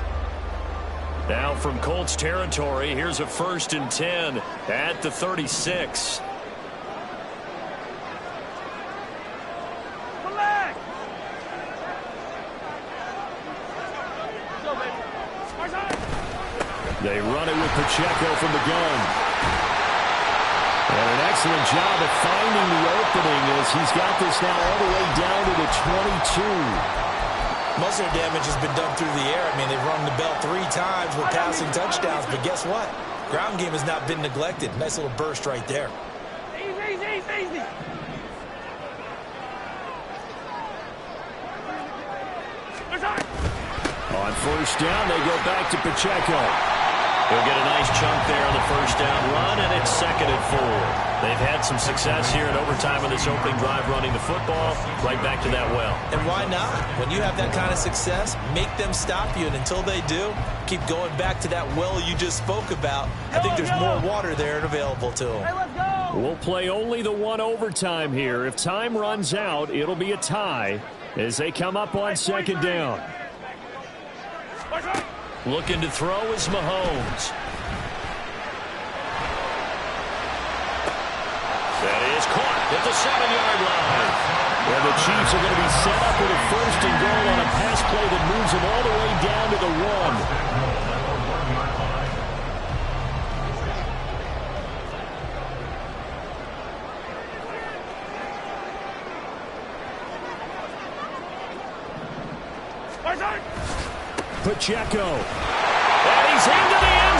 Now from Colts territory, here's a 1st and 10 at the 36. Come back! They run it with Pacheco from the gun. And an excellent job of finding the opening as he's got this now all the way down to the 22. Most of their damage has been done through the air. I mean, they've rung the bell 3 times with passing touchdowns, but guess what? Ground game has not been neglected. Nice little burst right there. Easy. On 1st down, they go back to Pacheco. He'll get a nice chunk there on the 1st down run, and it's 2nd and 4. They've had some success here in overtime in this opening drive running the football. Right back to that well. And why not? When you have that kind of success, make them stop you, and until they do, keep going back to that well you just spoke about. I think there's more water there and available to them. Hey, let's go! We'll play only the one overtime here. If time runs out, it'll be a tie as they come up on 2nd down. Looking to throw is Mahomes. That is caught at the 7-yard line. And the Chiefs are going to be set up with a 1st and goal on a pass play that moves them all the way down to the 1. Pacheco. And he's into the end